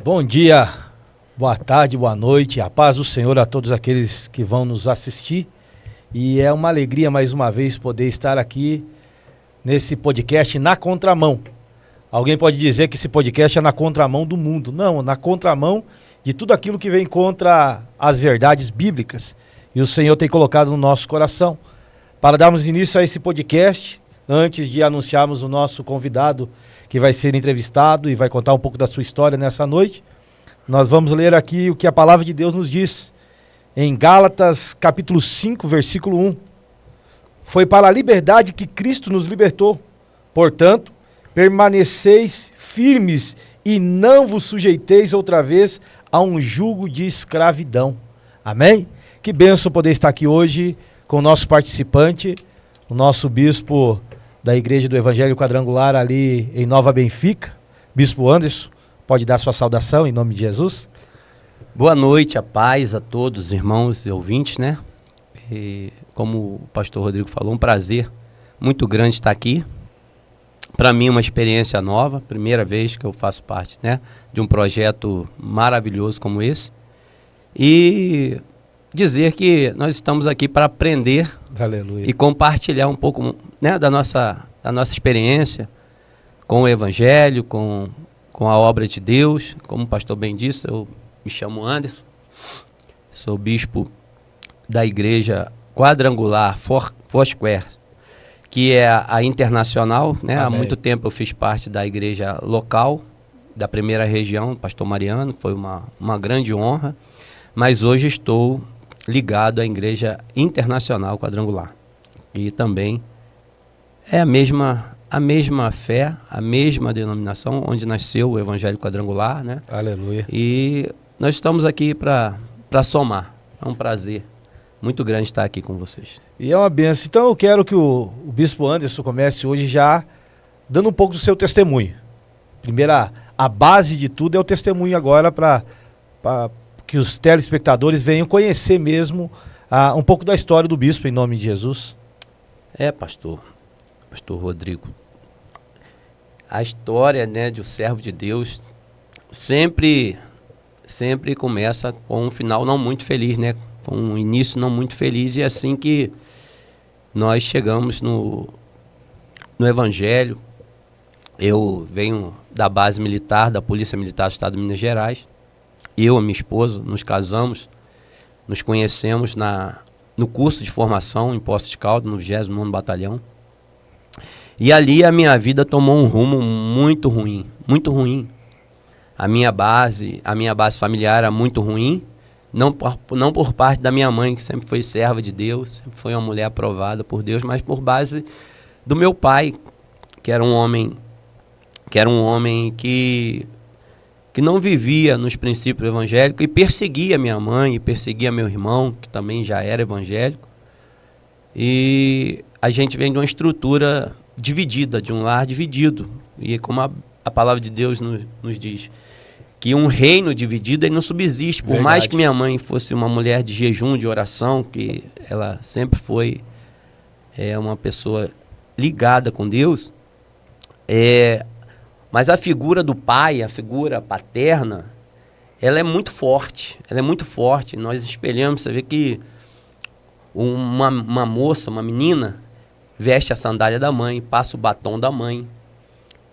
Bom dia, boa tarde, boa noite, a paz do Senhor a todos aqueles que vão nos assistir. E é uma alegria mais uma vez poder estar aqui nesse podcast Na Contramão. Alguém pode dizer que esse podcast é na contramão do mundo. Não, na contramão de tudo aquilo que vem contra as verdades bíblicas. E o Senhor tem colocado no nosso coração. Para darmos início a esse podcast, antes de anunciarmos o nosso convidado que vai ser entrevistado e vai contar um pouco da sua história nessa noite, nós vamos ler aqui o que a palavra de Deus nos diz. Em Gálatas capítulo 5, versículo 1. Foi para a liberdade que Cristo nos libertou. Portanto, permaneceis firmes e não vos sujeiteis outra vez a um jugo de escravidão. Amém? Que bênção poder estar aqui hoje com o nosso participante, o nosso bispo da Igreja do Evangelho Quadrangular ali em Nova Benfica, Bispo Anderson. Pode dar sua saudação em nome de Jesus? Boa noite, a paz a todos, irmãos e ouvintes, né? E, como o pastor Rodrigo falou, um prazer muito grande estar aqui. Para mim, uma experiência nova, primeira vez que eu faço parte, né, de um projeto maravilhoso como esse. E dizer que nós estamos aqui para aprender. Aleluia. E compartilhar um pouco, né, da nossa experiência com o Evangelho, com a obra de Deus. Como o pastor bem disse, eu me chamo Anderson, sou bispo da Igreja Quadrangular Foursquare, que é a internacional, né? Há muito tempo eu fiz parte da igreja local, da primeira região, pastor Mariano, foi uma grande honra, mas hoje estou ligado à Igreja Internacional Quadrangular. E também é a mesma fé, a mesma denominação onde nasceu o Evangelho Quadrangular, né? Aleluia. E nós estamos aqui para somar. É um prazer muito grande estar aqui com vocês. E é uma benção. Então eu quero que o Bispo Anderson comece hoje já dando um pouco do seu testemunho. Primeiro, a base de tudo é o testemunho agora para que os telespectadores venham conhecer mesmo um pouco da história do Bispo, em nome de Jesus. Pastor Rodrigo, a história, né, de um servo de Deus sempre começa com um final não muito feliz, né? Com um início não muito feliz, e é assim que nós chegamos no Evangelho. Eu venho da base militar, da Polícia Militar do Estado de Minas Gerais. Eu e minha esposa nos casamos, nos conhecemos no curso de formação em Poços de Caldas, no 29º Batalhão. E ali a minha vida tomou um rumo muito ruim, muito ruim. A minha base familiar era muito ruim, não por parte da minha mãe, que sempre foi serva de Deus, sempre foi uma mulher aprovada por Deus, mas por base do meu pai, que era um homem que não vivia nos princípios evangélicos e perseguia minha mãe e perseguia meu irmão, que também já era evangélico. E a gente vem de uma estrutura dividida, de um lar dividido. E como a palavra de Deus nos diz, que um reino dividido ele não subsiste. Por mais que minha mãe fosse uma mulher de jejum, de oração, que ela sempre foi uma pessoa ligada com Deus, mas a figura do pai, a figura paterna, ela é muito forte. Nós espelhamos, você vê que uma moça, uma menina, veste a sandália da mãe, passa o batom da mãe,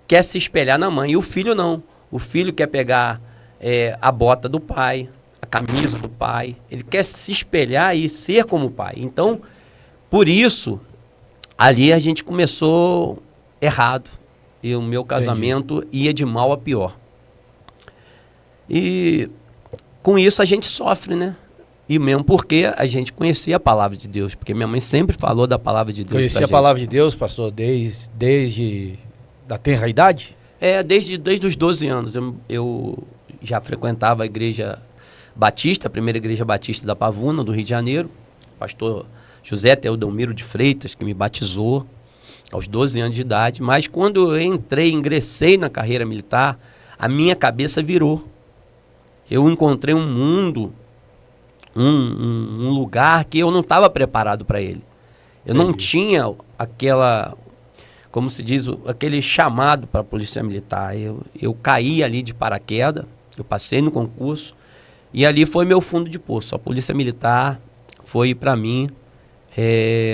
quer se espelhar na mãe. E o filho não. O filho quer pegar a bota do pai, a camisa do pai. Ele quer se espelhar e ser como o pai. Então, por isso, ali a gente começou errado. E o meu casamento ia de mal a pior. E com isso a gente sofre, né? E mesmo porque a gente conhecia a palavra de Deus. Porque minha mãe sempre falou da palavra de Deus. Conhecia a palavra de Deus, pastor, desde da tenra idade? Desde os 12 anos. Eu já frequentava a igreja batista, a primeira igreja batista da Pavuna, do Rio de Janeiro. Pastor José Teodomiro de Freitas, que me batizou aos 12 anos de idade. Mas quando eu ingressei na carreira militar, a minha cabeça virou. Eu encontrei um mundo, um lugar que eu não estava preparado para ele. Eu não tinha aquela, como se diz, aquele chamado para a polícia militar. Eu caí ali de paraquedas Eu passei no concurso e ali foi meu fundo de poço. A Polícia Militar foi, para mim,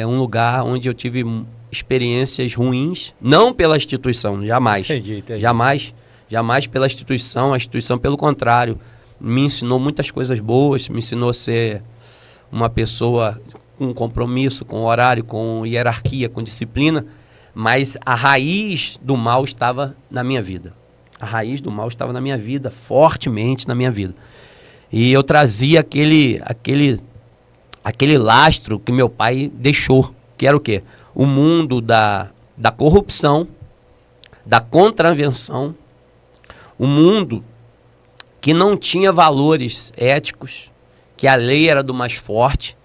um lugar onde eu tive experiências ruins, não pela instituição, jamais. Entendi. Jamais pela instituição. A instituição, pelo contrário, me ensinou muitas coisas boas, me ensinou a ser uma pessoa com compromisso, com horário, com hierarquia, com disciplina, mas a raiz do mal estava na minha vida. A raiz do mal estava na minha vida, fortemente na minha vida. E eu trazia aquele lastro que meu pai deixou, que era o quê? O mundo da corrupção, da contravenção, o mundo que não tinha valores éticos, que a lei era do mais forte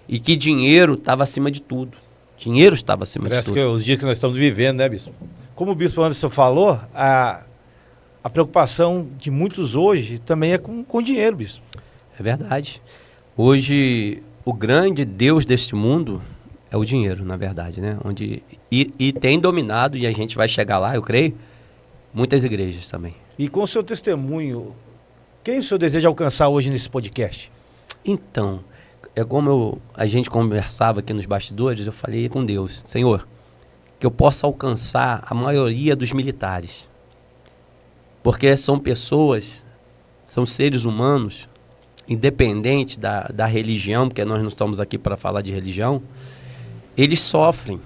e que dinheiro estava acima de tudo. Dinheiro estava acima de tudo. Parece que os dias que nós estamos vivendo, né, bispo? Como o bispo Anderson falou, a preocupação de muitos hoje também é com dinheiro, bispo. É verdade. Hoje, o grande Deus deste mundo é o dinheiro, na verdade, né? E tem dominado, e a gente vai chegar lá, eu creio, muitas igrejas também. E com o seu testemunho, quem o senhor deseja alcançar hoje nesse podcast? Então, como a gente conversava aqui nos bastidores, eu falei com Deus, Senhor, que eu possa alcançar a maioria dos militares. Porque são pessoas, são seres humanos, independente da religião, porque nós não estamos aqui para falar de religião, eles sofrem,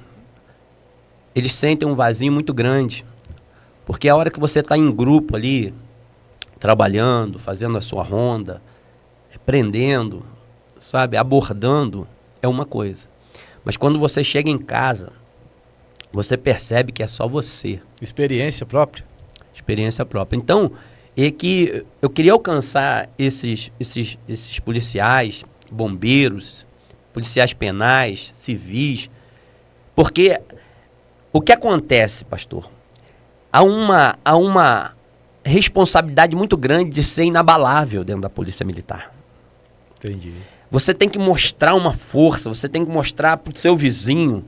eles sentem um vazio muito grande. Porque a hora que você está em grupo ali, trabalhando, fazendo a sua ronda, prendendo, sabe, abordando, é uma coisa. Mas quando você chega em casa, você percebe que é só você. Experiência própria. Experiência própria. Então, é que eu queria alcançar esses policiais, bombeiros, policiais penais, civis, porque o que acontece, pastor? Há uma responsabilidade muito grande de ser inabalável dentro da Polícia Militar. Entendi. Você tem que mostrar uma força, você tem que mostrar para o seu vizinho,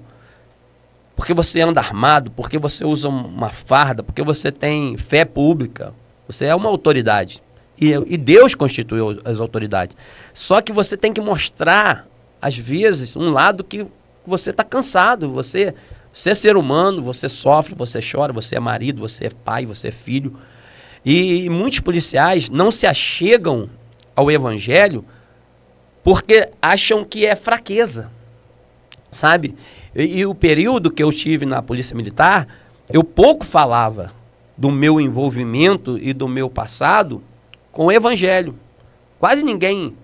porque você anda armado, porque você usa uma farda, porque você tem fé pública, você é uma autoridade. E Deus constituiu as autoridades. Só que você tem que mostrar, às vezes, um lado que você está cansado, você é ser humano, você sofre, você chora, você é marido, você é pai, você é filho. E muitos policiais não se achegam ao evangelho porque acham que é fraqueza, sabe? E o período que eu estive na Polícia Militar, eu pouco falava do meu envolvimento e do meu passado com o evangelho. Quase ninguém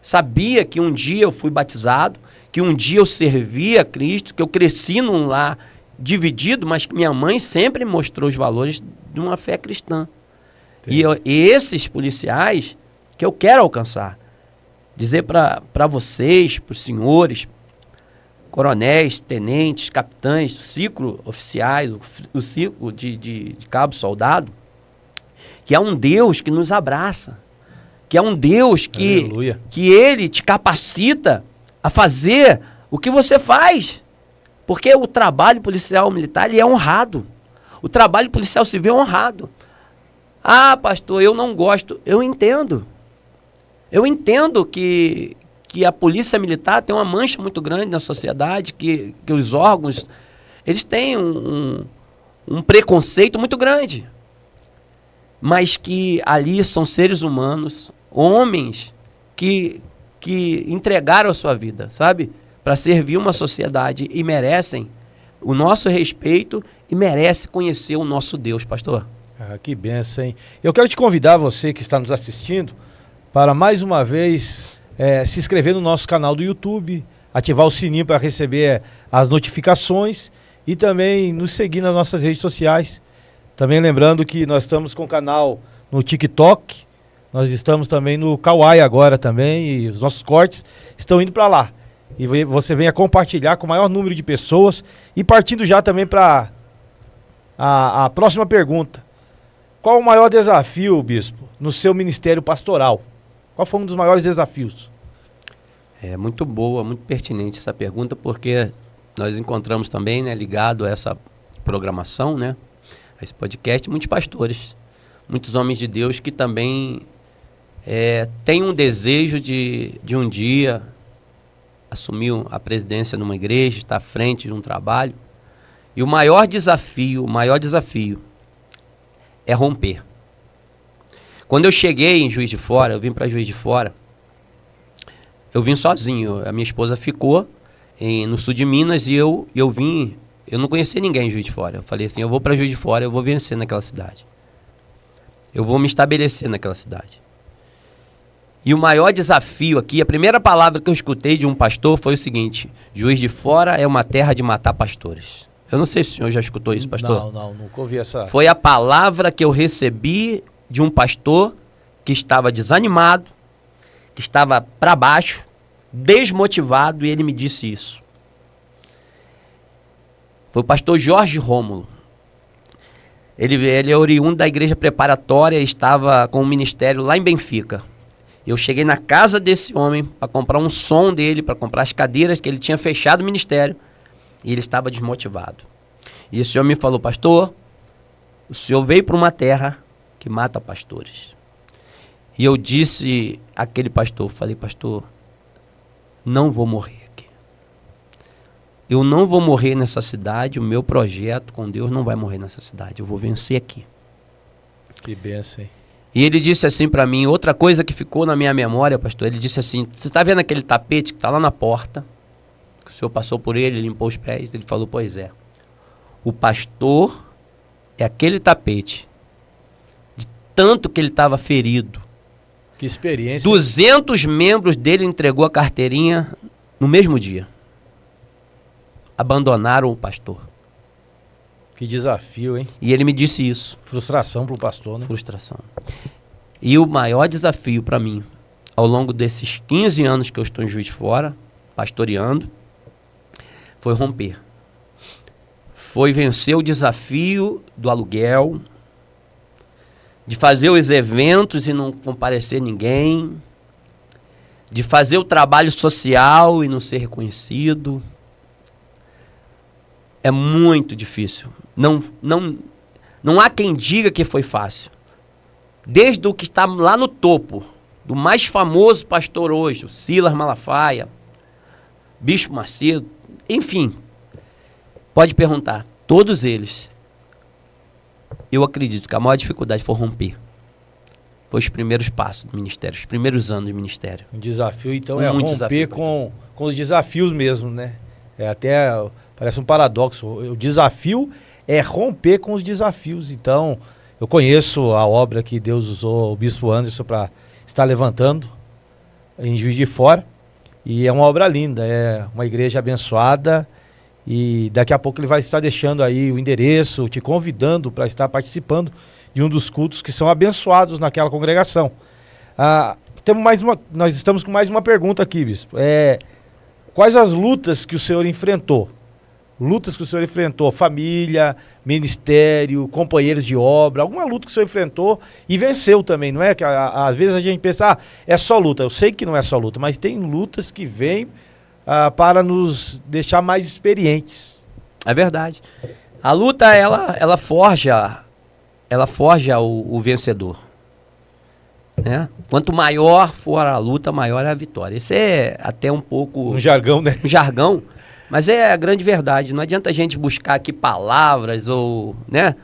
sabia que um dia eu fui batizado, que um dia eu servi a Cristo, que eu cresci num lar dividido, mas que minha mãe sempre mostrou os valores de uma fé cristã. E esses policiais que eu quero alcançar. Dizer para vocês, para os senhores, coronéis, tenentes, capitães, o ciclo oficiais, o ciclo de cabo soldado, que é um Deus que nos abraça, que é um Deus que Ele te capacita a fazer o que você faz. Porque o trabalho policial militar ele é honrado. O trabalho policial civil é honrado. Ah, pastor, eu não gosto. Eu entendo. Eu entendo que a polícia militar tem uma mancha muito grande na sociedade, que os órgãos eles têm um preconceito muito grande. Mas que ali são seres humanos, homens que entregaram a sua vida, sabe? Para servir uma sociedade e merecem o nosso respeito e merecem conhecer o nosso Deus, pastor. Ah, que bênção, hein? Eu quero te convidar, você que está nos assistindo, para mais uma vez se inscrever no nosso canal do YouTube, ativar o sininho para receber as notificações e também nos seguir nas nossas redes sociais. Também lembrando que nós estamos com o canal no TikTok, nós estamos também no Kawaii agora também, e os nossos cortes estão indo para lá. E você venha compartilhar com o maior número de pessoas. E partindo já também para a próxima pergunta. Qual o maior desafio, bispo, no seu ministério pastoral? Qual foi um dos maiores desafios? É muito boa, muito pertinente essa pergunta, porque nós encontramos também, né, ligado a essa programação, né, a esse podcast, muitos pastores muitos homens de Deus que também têm um desejo de um dia assumir a presidência numa igreja, estar à frente de um trabalho. E o maior desafio é romper. Quando eu cheguei em Juiz de Fora, eu vim para Juiz de Fora, eu vim sozinho. A minha esposa ficou no sul de Minas e eu vim, eu não conhecia ninguém em Juiz de Fora. Eu falei assim, eu vou para Juiz de Fora, eu vou vencer naquela cidade. Eu vou me estabelecer naquela cidade. E o maior desafio aqui, a primeira palavra que eu escutei de um pastor foi o seguinte: Juiz de Fora é uma terra de matar pastores. Eu não sei se o senhor já escutou isso, pastor. Não, nunca ouvi essa. Foi a palavra que eu recebi de um pastor que estava desanimado, que estava para baixo, desmotivado, e ele me disse isso. Foi o pastor Jorge Rômulo. Ele é oriundo da igreja preparatória e estava com um ministério lá em Benfica. Eu cheguei na casa desse homem para comprar um som dele, para comprar as cadeiras, que ele tinha fechado o ministério, e ele estava desmotivado. E esse homem me falou: pastor, o senhor veio para uma terra que mata pastores. E eu disse àquele pastor, falei: pastor, não vou morrer aqui. Eu não vou morrer nessa cidade, o meu projeto com Deus não vai morrer nessa cidade, eu vou vencer aqui. Que bênção, hein? E ele disse assim para mim, outra coisa que ficou na minha memória, pastor, ele disse assim: você está vendo aquele tapete que está lá na porta? Que o senhor passou por ele, limpou os pés? Ele falou: pois é. O pastor é aquele tapete, de tanto que ele estava ferido. Que experiência. 200 membros dele entregou a carteirinha no mesmo dia. Abandonaram o pastor. Que desafio, hein? E ele me disse isso. Frustração para o pastor, né? Frustração. E o maior desafio para mim, ao longo desses 15 anos que eu estou em Juiz de Fora, pastoreando, foi romper. Foi vencer o desafio do aluguel, de fazer os eventos e não comparecer ninguém, de fazer o trabalho social e não ser reconhecido. É muito difícil. Não há quem diga que foi fácil. Desde o que está lá no topo, do mais famoso pastor hoje, o Silas Malafaia, Bispo Macedo, enfim, pode perguntar, todos eles, eu acredito que a maior dificuldade foi romper. Foi os primeiros passos do ministério, os primeiros anos do ministério. Um desafio, então, é romper com os desafios mesmo, né? Parece um paradoxo. O desafio é romper com os desafios. Então, eu conheço a obra que Deus usou o Bispo Anderson para estar levantando em Juiz de Fora. E é uma obra linda, é uma igreja abençoada. E daqui a pouco ele vai estar deixando aí o endereço, te convidando para estar participando de um dos cultos que são abençoados naquela congregação. Nós estamos com mais uma pergunta aqui, Bispo. Quais as lutas que o senhor enfrentou? Família, ministério, companheiros de obra, alguma luta que o senhor enfrentou e venceu também, não é? Que às vezes a gente pensa, é só luta. Eu sei que não é só luta, mas tem lutas que vêm para nos deixar mais experientes. É verdade. A luta, ela forja o vencedor. Né? Quanto maior for a luta, maior é a vitória. Isso é até um pouco... Um jargão, né? Um jargão. Mas é a grande verdade. Não adianta a gente buscar aqui palavras ou, né,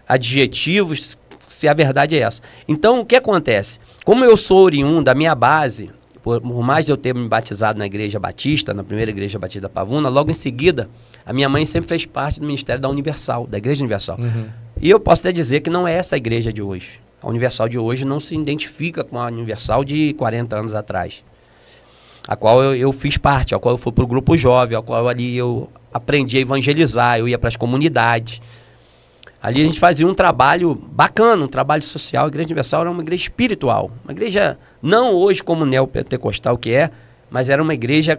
adjetivos, se a verdade é essa. Então, o que acontece? Como eu sou oriundo da minha base, por mais de eu ter me batizado na Igreja Batista, na primeira Igreja Batista da Pavuna, logo em seguida, a minha mãe sempre fez parte do ministério da Universal, da Igreja Universal. Uhum. E eu posso até dizer que não é essa a igreja de hoje. A Universal de hoje não se identifica com a Universal de 40 anos atrás, a qual eu fiz parte, a qual eu fui para o grupo jovem, a qual ali eu aprendi a evangelizar, eu ia para as comunidades. Ali a gente fazia um trabalho bacana, um trabalho social. A Igreja Universal era uma igreja espiritual, uma igreja não hoje como neopentecostal que é, mas era uma igreja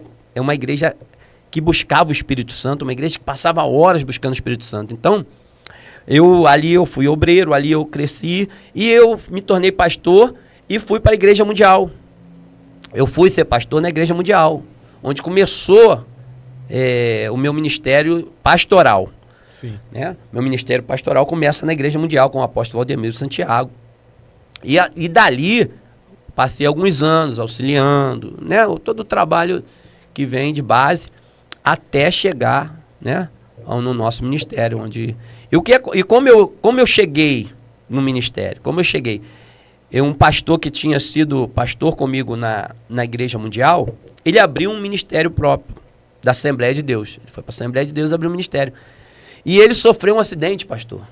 que buscava o Espírito Santo, uma igreja que passava horas buscando o Espírito Santo. Então, ali eu fui obreiro, ali eu cresci e eu me tornei pastor e fui para a Igreja Mundial. Eu fui ser pastor na Igreja Mundial, onde começou o meu ministério pastoral. Sim. Né? Meu ministério pastoral começa na Igreja Mundial com o apóstolo Valdemiro Santiago. E dali passei alguns anos auxiliando, né? Todo o trabalho que vem de base até chegar, né, no nosso ministério. Como eu cheguei no ministério? Como eu cheguei? Um pastor que tinha sido pastor comigo na Igreja Mundial, ele abriu um ministério próprio da Assembleia de Deus. Ele foi para a Assembleia de Deus e abriu um ministério. E ele sofreu um acidente, pastor,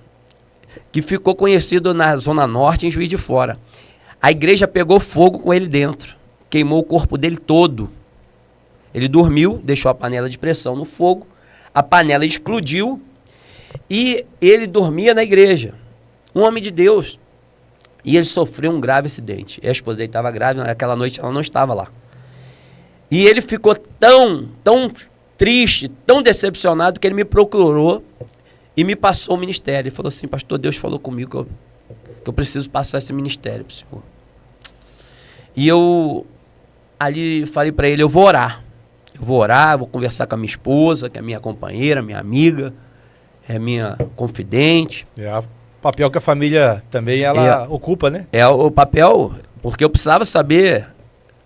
que ficou conhecido na Zona Norte, em Juiz de Fora. A igreja pegou fogo com ele dentro, queimou o corpo dele todo. Ele dormiu, deixou a panela de pressão no fogo, a panela explodiu e ele dormia na igreja. Um homem de Deus. E ele sofreu um grave acidente. A esposa dele estava grávida, naquela noite ela não estava lá. E ele ficou tão triste, tão decepcionado, que ele me procurou e me passou o ministério. Ele falou assim: pastor, Deus falou comigo que eu preciso passar esse ministério para o senhor. E eu ali falei para ele: eu vou orar, vou conversar com a minha esposa, que é minha companheira, minha amiga, é minha confidente. É o papel que a família também ela ocupa, né? É o papel, porque eu precisava saber,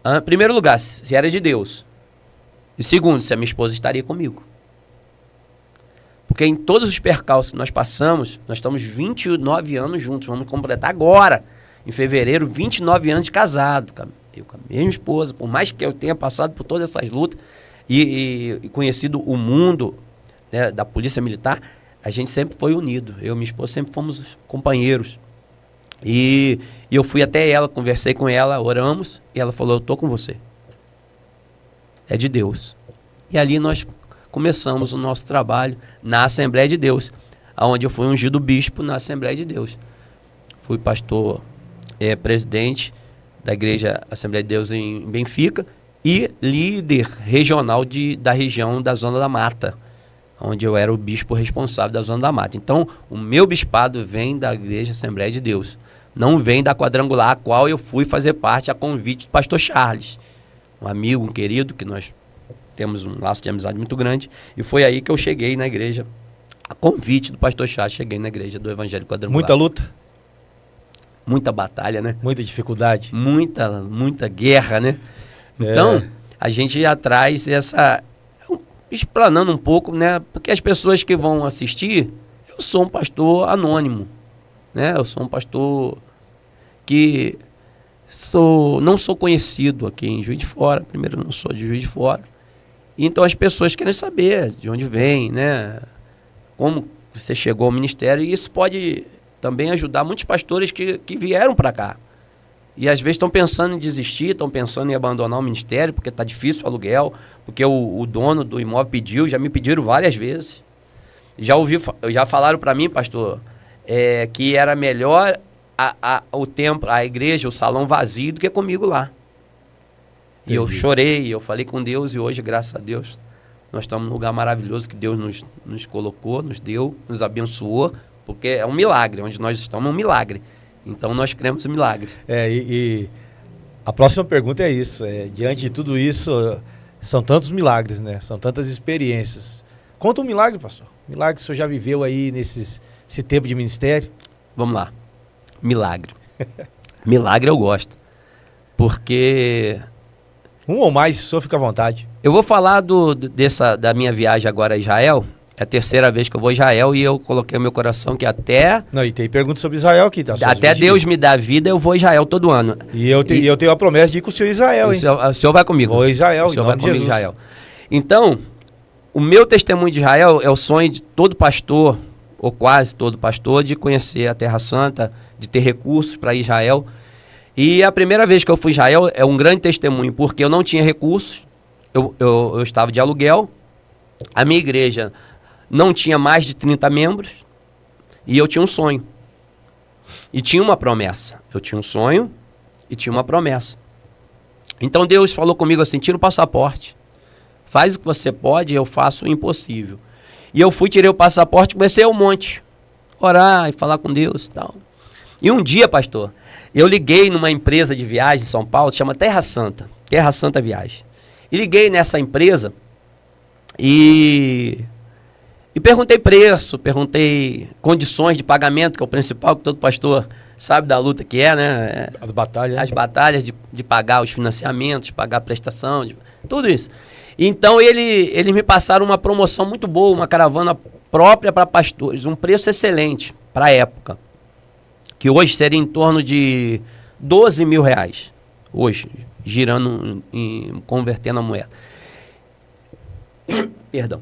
em primeiro lugar, se era de Deus. E segundo, se a minha esposa estaria comigo. Porque em todos os percalços que nós passamos, nós estamos 29 anos juntos. Vamos completar agora, em fevereiro, 29 anos de casado. Eu com a mesma esposa, por mais que eu tenha passado por todas essas lutas e conhecido o mundo, né, da polícia militar, a gente sempre foi unido. Eu e minha esposa sempre fomos companheiros. E eu fui até ela, conversei com ela, oramos, e ela falou: eu estou com você. É de Deus. E ali nós começamos o nosso trabalho na Assembleia de Deus, onde eu fui ungido bispo na Assembleia de Deus. Fui pastor, presidente da Igreja Assembleia de Deus em Benfica e líder regional da região da Zona da Mata, onde eu era o bispo responsável da Zona da Mata. Então, o meu bispado vem da Igreja Assembleia de Deus, não vem da quadrangular, a qual eu fui fazer parte a convite do pastor Charles, um amigo, um querido, que nós temos um laço de amizade muito grande, e foi aí que eu cheguei na igreja, a convite do pastor Charles, cheguei na igreja do Evangelho Quadrangular. Muita luta? Muita batalha, né? Muita dificuldade? Muita guerra, né? Então, a gente já traz explanando um pouco, né? Porque as pessoas que vão assistir, eu sou um pastor anônimo, né? Eu sou um pastor que não sou conhecido aqui em Juiz de Fora. Primeiro, eu não sou de Juiz de Fora. Então as pessoas querem saber de onde vem, né? Como você chegou ao ministério, e isso pode também ajudar muitos pastores que vieram para cá. E às vezes estão pensando em desistir, estão pensando em abandonar o ministério, porque está difícil o aluguel, porque o dono do imóvel pediu, já me pediram várias vezes. Já falaram para mim, pastor, que era melhor o templo, a igreja, o salão vazio do que comigo lá. E eu chorei, eu falei com Deus, e hoje, graças a Deus, nós estamos num lugar maravilhoso que Deus nos colocou, nos deu, nos abençoou, porque é um milagre, onde nós estamos é um milagre. Então nós cremos em milagres. E a próxima pergunta é isso, diante de tudo isso, são tantos milagres, né? São tantas experiências. Conta um milagre, pastor. Milagre que o senhor já viveu aí nesse tempo de ministério? Vamos lá. Milagre. Milagre eu gosto. Porque... um ou mais, o senhor fica à vontade. Eu vou falar da minha viagem agora a Israel. É a terceira vez que eu vou a Israel, e eu coloquei no meu coração que até... Não, e tem perguntas sobre Israel aqui, tá? Até Deus me dá vida, eu vou a Israel todo ano. E eu tenho a promessa de ir com o senhor a Israel, hein? O senhor vai comigo. Vou a Israel, o senhor vai comigo Jesus. a Israel. Então, o meu testemunho de Israel é o sonho de todo pastor, ou quase todo pastor, de conhecer a Terra Santa, de ter recursos para Israel. E a primeira vez que eu fui a Israel é um grande testemunho, porque eu não tinha recursos, eu estava de aluguel, a minha igreja não tinha mais de 30 membros, e eu tinha um sonho. E tinha uma promessa. Eu tinha um sonho e tinha uma promessa. Então Deus falou comigo assim: tira o passaporte, faz o que você pode, eu faço o impossível. E eu fui, tirei o passaporte, comecei a um monte, orar e falar com Deus e tal. E um dia, pastor, eu liguei numa empresa de viagem em São Paulo, chama Terra Santa Viagem. E liguei nessa empresa e E perguntei preço, perguntei condições de pagamento, que é o principal, que todo pastor sabe da luta que é, né? As batalhas. As batalhas de pagar os financiamentos, pagar a prestação, tudo isso. Então eles me passaram uma promoção muito boa, uma caravana própria para pastores, um preço excelente para a época, que hoje seria em torno de 12 mil reais, hoje, girando, convertendo a moeda. Perdão.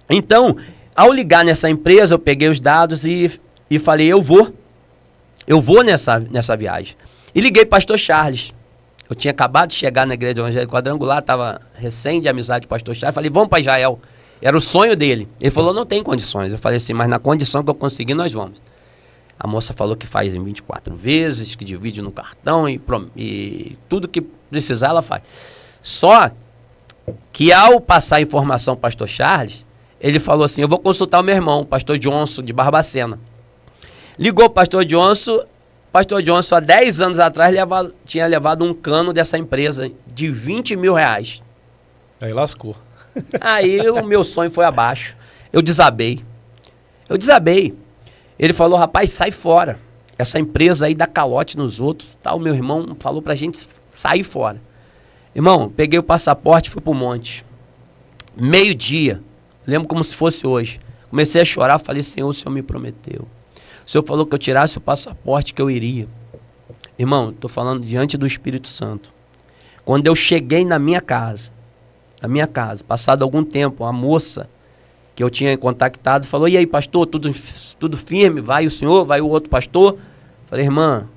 Então, ao ligar nessa empresa, eu peguei os dados e falei, eu vou nessa viagem. E liguei para o pastor Charles. Eu tinha acabado de chegar na igreja evangélica quadrangular, estava recém de amizade com o pastor Charles. Falei, vamos para Israel. Era o sonho dele. Ele falou, não tem condições. Eu falei assim, mas na condição que eu conseguir, nós vamos. A moça falou que faz em 24 vezes, que divide no cartão e tudo que precisar ela faz. Só que ao passar a informação ao pastor Charles, ele falou assim, eu vou consultar o meu irmão, o pastor Johnson, de Barbacena. Ligou o pastor Johnson há 10 anos atrás tinha levado um cano dessa empresa de 20 mil reais. Aí lascou. Aí o meu sonho foi abaixo. Eu desabei. Ele falou, rapaz, sai fora. Essa empresa aí dá calote nos outros. O meu irmão falou pra gente sair fora. Irmão, peguei o passaporte e fui pro monte. Meio-dia. Lembro como se fosse hoje. Comecei a chorar, falei, Senhor, o Senhor me prometeu. O Senhor falou que eu tirasse o passaporte, que eu iria. Irmão, estou falando diante do Espírito Santo. Quando eu cheguei na minha casa, passado algum tempo, a moça que eu tinha contactado falou, e aí, pastor, tudo firme? Vai o senhor, vai o outro pastor? Falei, irmã,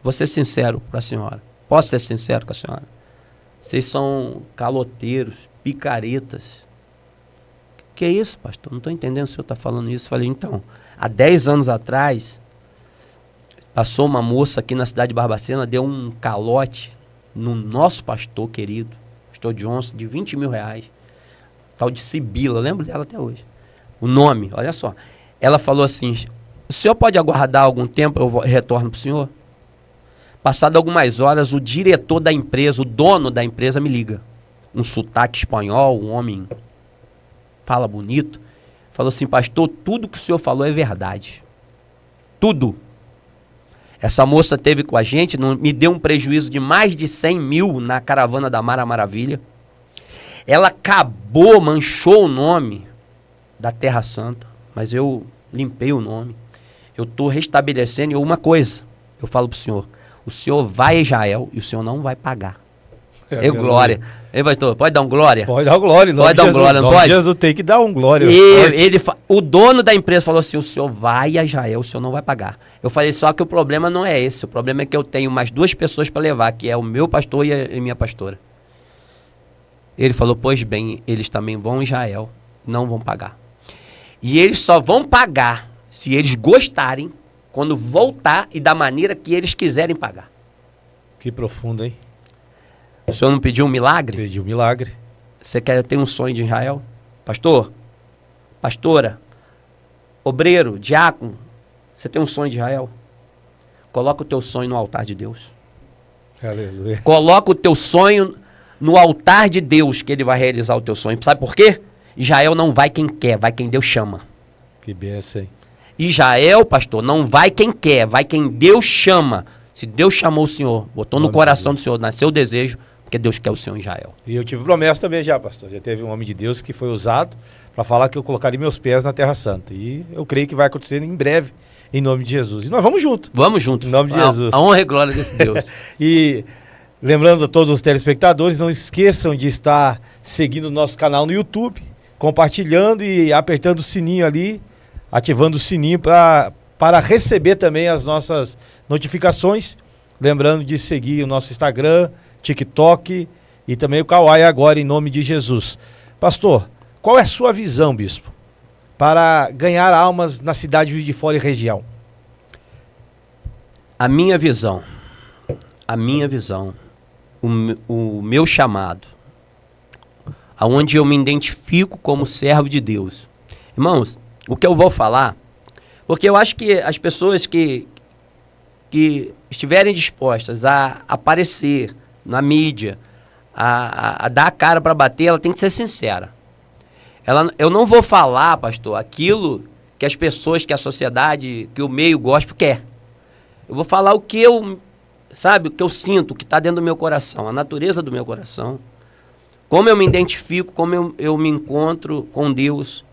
vou ser sincero para a senhora. Posso ser sincero com a senhora? Vocês são caloteiros, picaretas. Que é isso, pastor? Não estou entendendo se o senhor está falando isso. Falei, então, há 10 anos atrás, passou uma moça aqui na cidade de Barbacena, deu um calote no nosso pastor querido, pastor Johnson, de 20 mil reais. Tal de Sibila, lembro dela até hoje. O nome, olha só. Ela falou assim, o senhor pode aguardar algum tempo, eu retorno para o senhor? Passado algumas horas, o diretor da empresa, o dono da empresa me liga. Um sotaque espanhol, um homem fala bonito, falou assim, pastor, tudo que o senhor falou é verdade. Tudo. Essa moça teve com a gente, me deu um prejuízo de mais de 100 mil na caravana da Mara Maravilha. Ela acabou, manchou o nome da Terra Santa, mas eu limpei o nome. Eu estou restabelecendo uma coisa, eu falo para o senhor vai a Israel e o senhor não vai pagar. Glória. Ei, pastor, pode dar um glória? Pode dar um glória. Pode dar um glória, não pode? Jesus tem que dar um glória. O dono da empresa falou assim, o senhor vai a Israel, o senhor não vai pagar. Eu falei, só que o problema não é esse. O problema é que eu tenho mais 2 pessoas para levar, que é o meu pastor e a minha pastora. Ele falou, pois bem, eles também vão a Israel, não vão pagar. E eles só vão pagar se eles gostarem, quando voltar e da maneira que eles quiserem pagar. Que profundo, hein? O senhor não pediu um milagre? Pedi um milagre. Você quer ter um sonho de Israel? Pastor, pastora, obreiro, diácono, você tem um sonho de Israel? Coloca o teu sonho no altar de Deus. Aleluia. Coloca o teu sonho no altar de Deus, que ele vai realizar o teu sonho. Sabe por quê? Israel não vai quem quer, vai quem Deus chama. Que benção, hein? Israel, pastor, não vai quem quer, vai quem Deus chama. Se Deus chamou o senhor, botou no coração do senhor, nasceu o desejo, porque Deus quer o senhor em Israel. E eu tive promessa também já, pastor. Já teve um homem de Deus que foi usado para falar que eu colocaria meus pés na Terra Santa. E eu creio que vai acontecer em breve, em nome de Jesus. E nós vamos junto. Vamos junto. Em nome de Jesus. A honra e glória desse Deus. E lembrando a todos os telespectadores, não esqueçam de estar seguindo o nosso canal no YouTube, compartilhando e apertando o sininho ali, ativando o sininho para receber também as nossas notificações. Lembrando de seguir o nosso Instagram, TikTok e também o Kawai agora, em nome de Jesus. Pastor, qual é a sua visão, bispo, para ganhar almas na cidade de Juiz de Fora e região? A minha visão, o meu chamado, aonde eu me identifico como servo de Deus. Irmãos, o que eu vou falar, porque eu acho que as pessoas que estiverem dispostas a aparecer na mídia, a dar a cara para bater, ela tem que ser sincera. Eu não vou falar, pastor, aquilo que as pessoas, que a sociedade, que o meio gospel quer. Eu vou falar o que eu, sabe, o que eu sinto, o que está dentro do meu coração, a natureza do meu coração. Como eu me identifico, como eu me encontro com Deus.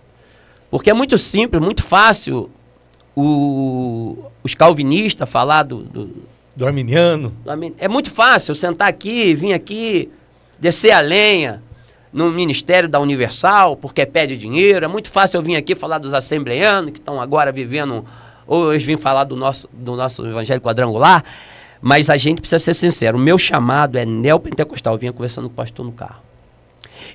Porque é muito simples, muito fácil os calvinistas falar do arminiano. É muito fácil eu sentar aqui, vir aqui, descer a lenha no ministério da Universal, porque pede dinheiro. É muito fácil eu vir aqui falar dos assembleianos, que estão agora vivendo, ou eu vim falar do nosso evangelho quadrangular, mas a gente precisa ser sincero. O meu chamado é neopentecostal. Eu vinha conversando com o pastor no carro.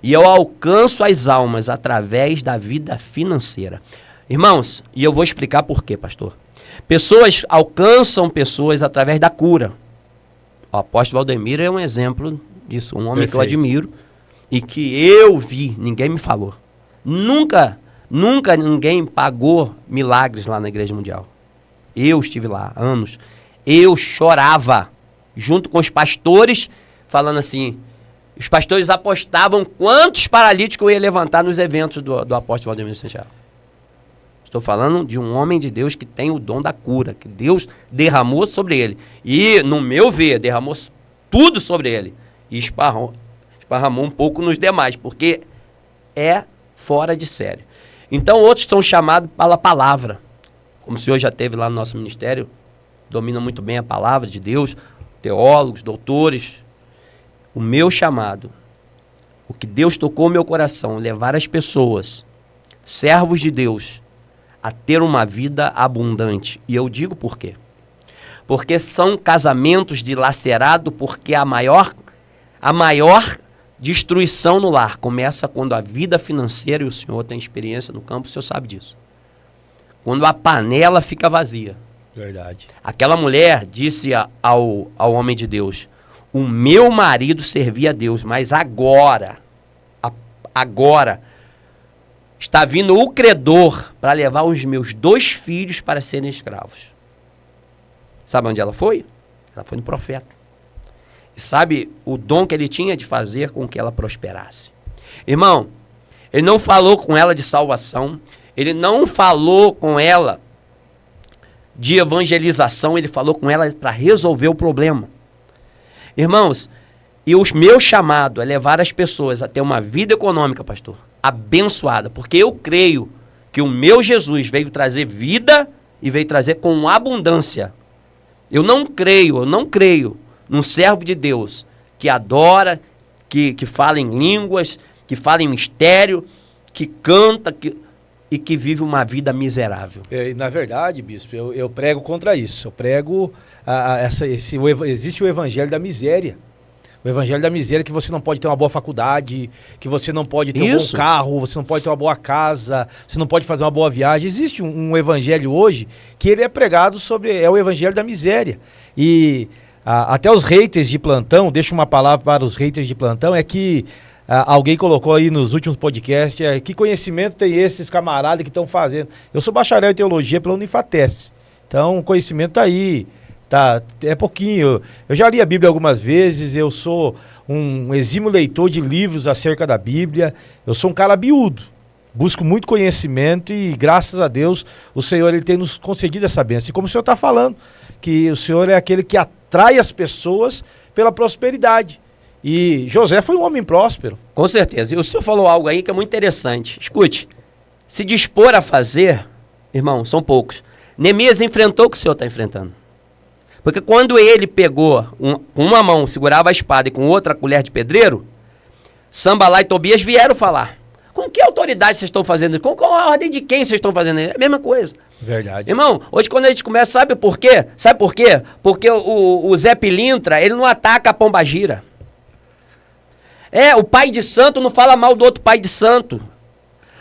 E eu alcanço as almas através da vida financeira. Irmãos, e eu vou explicar por quê, pastor. Pessoas alcançam pessoas através da cura. O apóstolo Valdemiro é um exemplo disso. Um homem que eu admiro e que eu vi, ninguém me falou. Nunca ninguém pagou milagres lá na Igreja Mundial. Eu estive lá há anos. Eu chorava junto com os pastores, falando assim... Os pastores apostavam quantos paralíticos eu ia levantar nos eventos do apóstolo Valdemiro Santiago. Estou falando de um homem de Deus que tem o dom da cura, que Deus derramou sobre ele. E, no meu ver, derramou tudo sobre ele. E esparramou um pouco nos demais, porque é fora de série. Então, outros são chamados pela palavra. Como o senhor já teve lá no nosso ministério, domina muito bem a palavra de Deus, teólogos, doutores. O meu chamado, o que Deus tocou no meu coração, levar as pessoas, servos de Deus, a ter uma vida abundante. E eu digo por quê? Porque são casamentos dilacerados, porque a maior destruição no lar começa quando a vida financeira, e o senhor tem experiência no campo, o senhor sabe disso. Quando a panela fica vazia. Verdade. Aquela mulher disse ao homem de Deus: o meu marido servia a Deus, mas agora está vindo o credor para levar os meus 2 filhos para serem escravos. Sabe onde ela foi? Ela foi no profeta. E sabe o dom que ele tinha de fazer com que ela prosperasse. Irmão, ele não falou com ela de salvação, ele não falou com ela de evangelização, ele falou com ela para resolver o problema. Irmãos, e o meu chamado é levar as pessoas a ter uma vida econômica, pastor, abençoada, porque eu creio que o meu Jesus veio trazer vida e veio trazer com abundância. Eu não creio num servo de Deus que adora, que fala em línguas, que fala em mistério, que canta e que vive uma vida miserável. Na verdade, bispo, eu prego contra isso. Eu prego existe o evangelho da miséria. O evangelho da miséria, que você não pode ter uma boa faculdade, que você não pode ter um bom carro, você não pode ter uma boa casa, você não pode fazer uma boa viagem. Existe um evangelho hoje que ele é pregado é o evangelho da miséria. E até os haters de plantão, deixo uma palavra para os haters de plantão, é que alguém colocou aí nos últimos podcasts, que conhecimento tem esses camaradas que estão fazendo? Eu sou bacharel em teologia pela Unifatesc, então o conhecimento está aí. Tá, é pouquinho. Eu já li a Bíblia algumas vezes, eu sou um exímio leitor de livros acerca da Bíblia, eu sou um cara biúdo, busco muito conhecimento e graças a Deus o Senhor ele tem nos concedido essa bênção. E como o Senhor está falando, que o Senhor é aquele que atrai as pessoas pela prosperidade. E José foi um homem próspero. Com certeza. E o senhor falou algo aí que é muito interessante. Escute, se dispor a fazer, irmão, são poucos. Neemias enfrentou o que o senhor está enfrentando. Porque quando ele pegou, com uma mão segurava a espada e com outra a colher de pedreiro, Sambalá e Tobias vieram falar. Com que autoridade vocês estão fazendo isso? Com qual a ordem de quem vocês estão fazendo isso? É a mesma coisa. Verdade. Irmão, hoje quando a gente começa, sabe por quê? Sabe por quê? Porque o Zé Pilintra, ele não ataca a pombagira. O pai de santo não fala mal do outro pai de santo.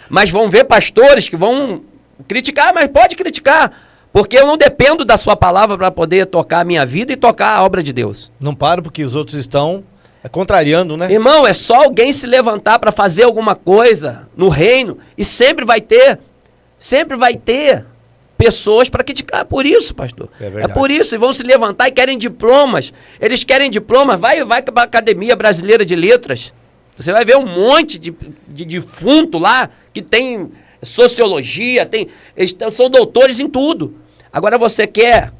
Mas vão ver pastores que vão criticar, mas pode criticar. Porque eu não dependo da sua palavra para poder tocar a minha vida e tocar a obra de Deus. Não paro porque os outros estão contrariando, né? Irmão, é só alguém se levantar para fazer alguma coisa no reino e sempre vai ter pessoas para criticar. Por isso, pastor. É por isso. E vão se levantar e querem diplomas. Eles querem diplomas. Vai para a Academia Brasileira de Letras. Você vai ver um monte de defunto lá que tem sociologia, são doutores em tudo. Agora você quer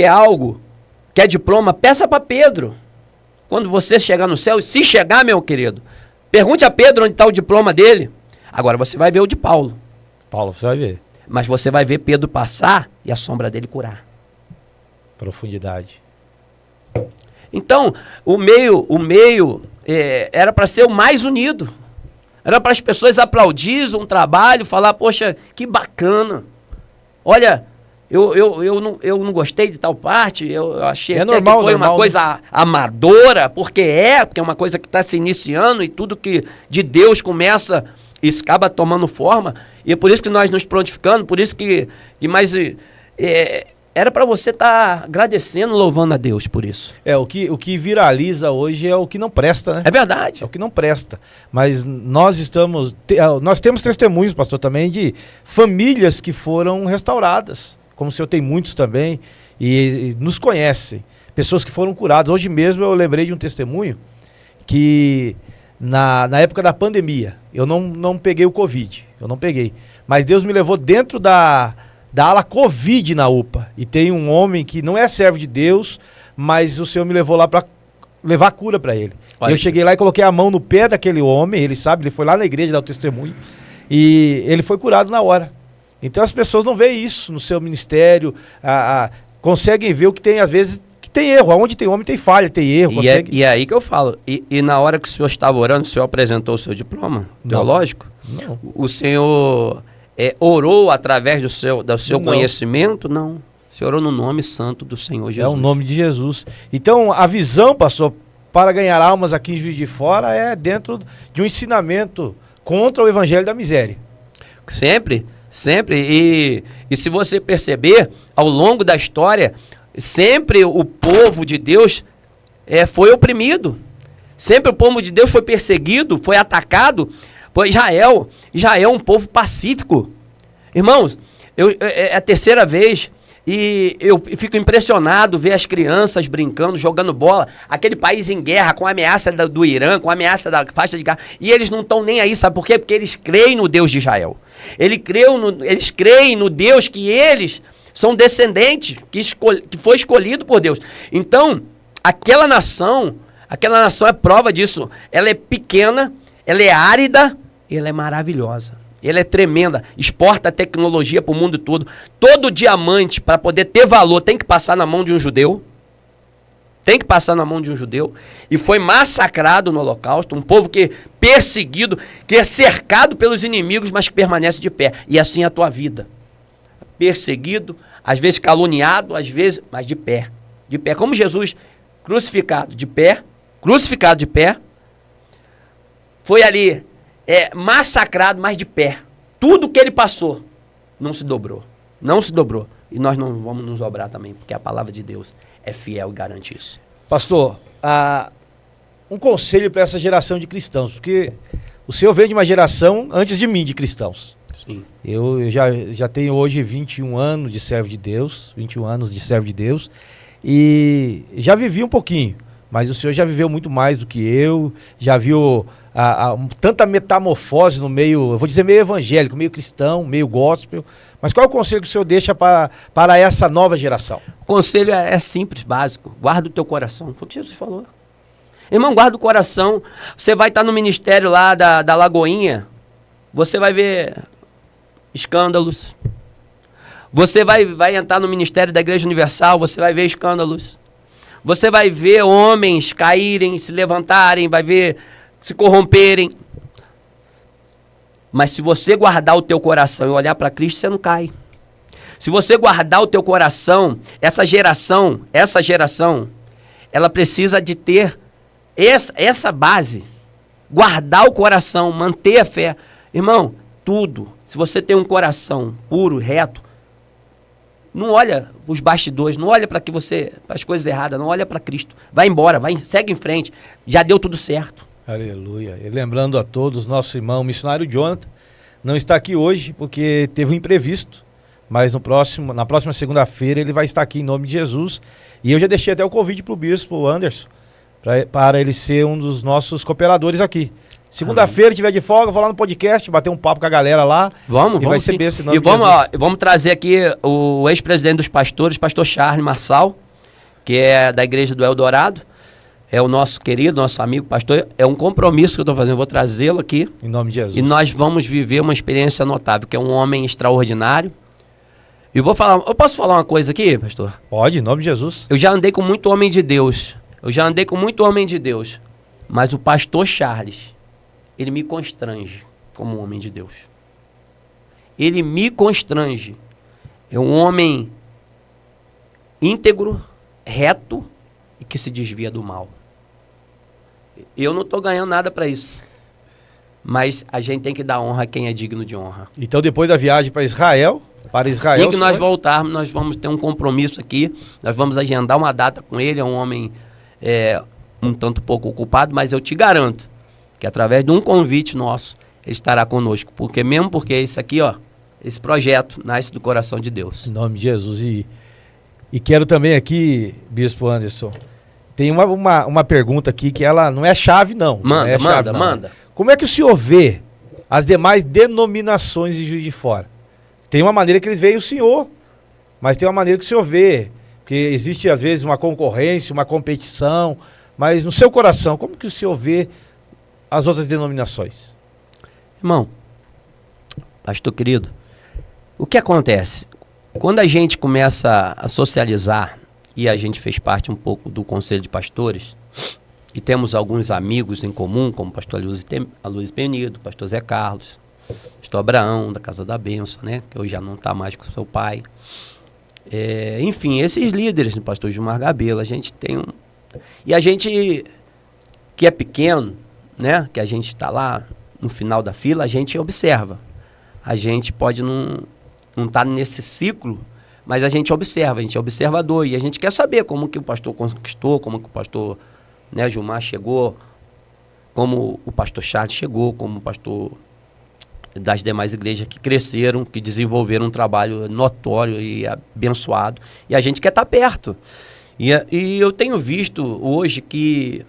algo, quer diploma, peça para Pedro. Quando você chegar no céu, se chegar, meu querido, pergunte a Pedro onde está o diploma dele. Agora você vai ver o de Paulo. Paulo, você vai ver. Mas você vai ver Pedro passar e a sombra dele curar. Profundidade. Então, o meio era para ser o mais unido. Era para as pessoas aplaudirem um trabalho, falar, poxa, que bacana. Olha, eu não gostei de tal parte, eu achei até normal, que foi uma coisa amadora, porque é uma coisa que está se iniciando e tudo que de Deus começa e acaba tomando forma. E é por isso que nós nos prontificamos, por isso que mais... era para você estar agradecendo, louvando a Deus por isso. O que viraliza hoje é o que não presta, né? É verdade. É o que não presta. Mas nós temos testemunhos, pastor, também de famílias que foram restauradas. Como o senhor tem muitos também, e nos conhecem. Pessoas que foram curadas. Hoje mesmo eu lembrei de um testemunho que na época da pandemia, eu não peguei o Covid. Eu não peguei. Mas Deus me levou dentro da ala Covid na UPA. E tem um homem que não é servo de Deus, mas o Senhor me levou lá para levar cura para ele. Eu cheguei lá e coloquei a mão no pé daquele homem, ele sabe, ele foi lá na igreja dar o testemunho, e ele foi curado na hora. Então as pessoas não veem isso no seu ministério, conseguem ver o que tem, às vezes, que tem erro. Onde tem homem tem falha, tem erro. E é aí que eu falo. E na hora que o senhor estava orando, o senhor apresentou o seu diploma teológico? Não. O senhor... orou através do seu conhecimento? Não. Você orou no nome santo do Senhor Jesus. É o nome de Jesus. Então, a visão, pastor, para ganhar almas aqui em Juiz de Fora é dentro de um ensinamento contra o evangelho da miséria. Sempre. E se você perceber, ao longo da história, sempre o povo de Deus foi oprimido. Sempre o povo de Deus foi perseguido, foi atacado. Pois Israel é um povo pacífico. Irmãos, é a terceira vez e eu fico impressionado ver as crianças brincando, jogando bola. Aquele país em guerra, com a ameaça do Irã, com a ameaça da faixa de Gaza. E eles não estão nem aí, sabe por quê? Porque eles creem no Deus de Israel. Eles creem no Deus que eles são descendentes, que foi escolhido por Deus. Então, aquela nação é prova disso. Ela é pequena, ela é árida, ela é maravilhosa, ela é tremenda, exporta tecnologia para o mundo todo. Todo diamante, para poder ter valor, tem que passar na mão de um judeu. E foi massacrado no Holocausto, um povo que perseguido, que é cercado pelos inimigos, mas que permanece de pé. E assim é a tua vida. Perseguido, às vezes caluniado, às vezes, mas de pé. De pé, como Jesus, crucificado de pé, foi ali massacrado, mas de pé. Tudo que ele passou não se dobrou. E nós não vamos nos dobrar também, porque a palavra de Deus é fiel e garante isso. Pastor, um conselho para essa geração de cristãos, porque o senhor vem de uma geração antes de mim de cristãos. Sim. Eu já tenho hoje 21 anos de servo de Deus, e já vivi um pouquinho, mas o senhor já viveu muito mais do que eu, já viu tanta metamorfose no meio, eu vou dizer meio evangélico, meio cristão, meio gospel. Mas qual é o conselho que o senhor deixa para essa nova geração? O conselho é simples, básico. Guarda o teu coração. Foi o que Jesus falou. Irmão, guarda o coração. Você vai estar no ministério lá da Lagoinha, você vai ver escândalos. Você vai entrar no ministério da Igreja Universal, você vai ver escândalos. Você vai ver homens caírem, se levantarem, vai ver se corromperem. Mas se você guardar o teu coração e olhar para Cristo, você não cai. Se você guardar o teu coração, essa geração, ela precisa de ter essa base. Guardar o coração, manter a fé. Irmão, tudo. Se você tem um coração puro, reto, não olha os bastidores, não olha para as coisas erradas, não olha para Cristo. Vai embora, segue em frente. Já deu tudo certo. Aleluia. E lembrando a todos, nosso irmão missionário Jonathan não está aqui hoje porque teve um imprevisto, mas na próxima segunda-feira ele vai estar aqui em nome de Jesus. E eu já deixei até o convite para o bispo Anderson, para ele ser um dos nossos cooperadores aqui. Segunda-feira, tiver de folga, vou lá no podcast, bater um papo com a galera lá. Vamos vai sim. receber esse nome E vamos trazer aqui o ex-presidente dos pastores, pastor Charles Marçal, que é da igreja do Eldorado. É o nosso querido, nosso amigo pastor. É um compromisso que eu estou fazendo. Eu vou trazê-lo aqui. Em nome de Jesus. E nós vamos viver uma experiência notável, que é um homem extraordinário. E eu posso falar uma coisa aqui, pastor? Pode, em nome de Jesus. Eu já andei com muito homem de Deus. Mas o pastor Charles, ele me constrange como um homem de Deus. Ele me constrange. É um homem íntegro, reto e que se desvia do mal. Eu não estou ganhando nada para isso. Mas a gente tem que dar honra a quem é digno de honra. Então, depois da viagem para Israel, assim que nós voltarmos, nós vamos ter um compromisso aqui. Nós vamos agendar uma data com ele. É um homem um tanto pouco ocupado, mas eu te garanto que através de um convite nosso, ele estará conosco. Porque isso aqui, esse projeto nasce do coração de Deus. Em nome de Jesus. E quero também aqui, Bispo Anderson, tem uma pergunta aqui que ela não é chave, não. Manda. Como é que o senhor vê as demais denominações de Juiz de Fora? Tem uma maneira que eles veem o senhor, mas tem uma maneira que o senhor vê. Porque existe, às vezes, uma concorrência, uma competição, mas no seu coração, como que o senhor vê as outras denominações? Irmão, pastor querido, o que acontece? Quando a gente começa a socializar, e a gente fez parte um pouco do Conselho de Pastores, e temos alguns amigos em comum, como o pastor Aloysio Penido, pastor Zé Carlos, pastor Abraão, da Casa da Bênção, né? Que hoje já não está mais com seu pai. Enfim, esses líderes, o pastor Gilmar Gabelo, a gente tem E a gente que é pequeno, né? Que a gente está lá no final da fila, a gente observa. A gente pode não estar nesse ciclo, mas a gente observa, a gente é observador. E a gente quer saber como que o pastor conquistou, como que o pastor Gilmar chegou, como o pastor Charles chegou, como o pastor das demais igrejas que cresceram, que desenvolveram um trabalho notório e abençoado. E a gente quer estar perto. E eu tenho visto hoje que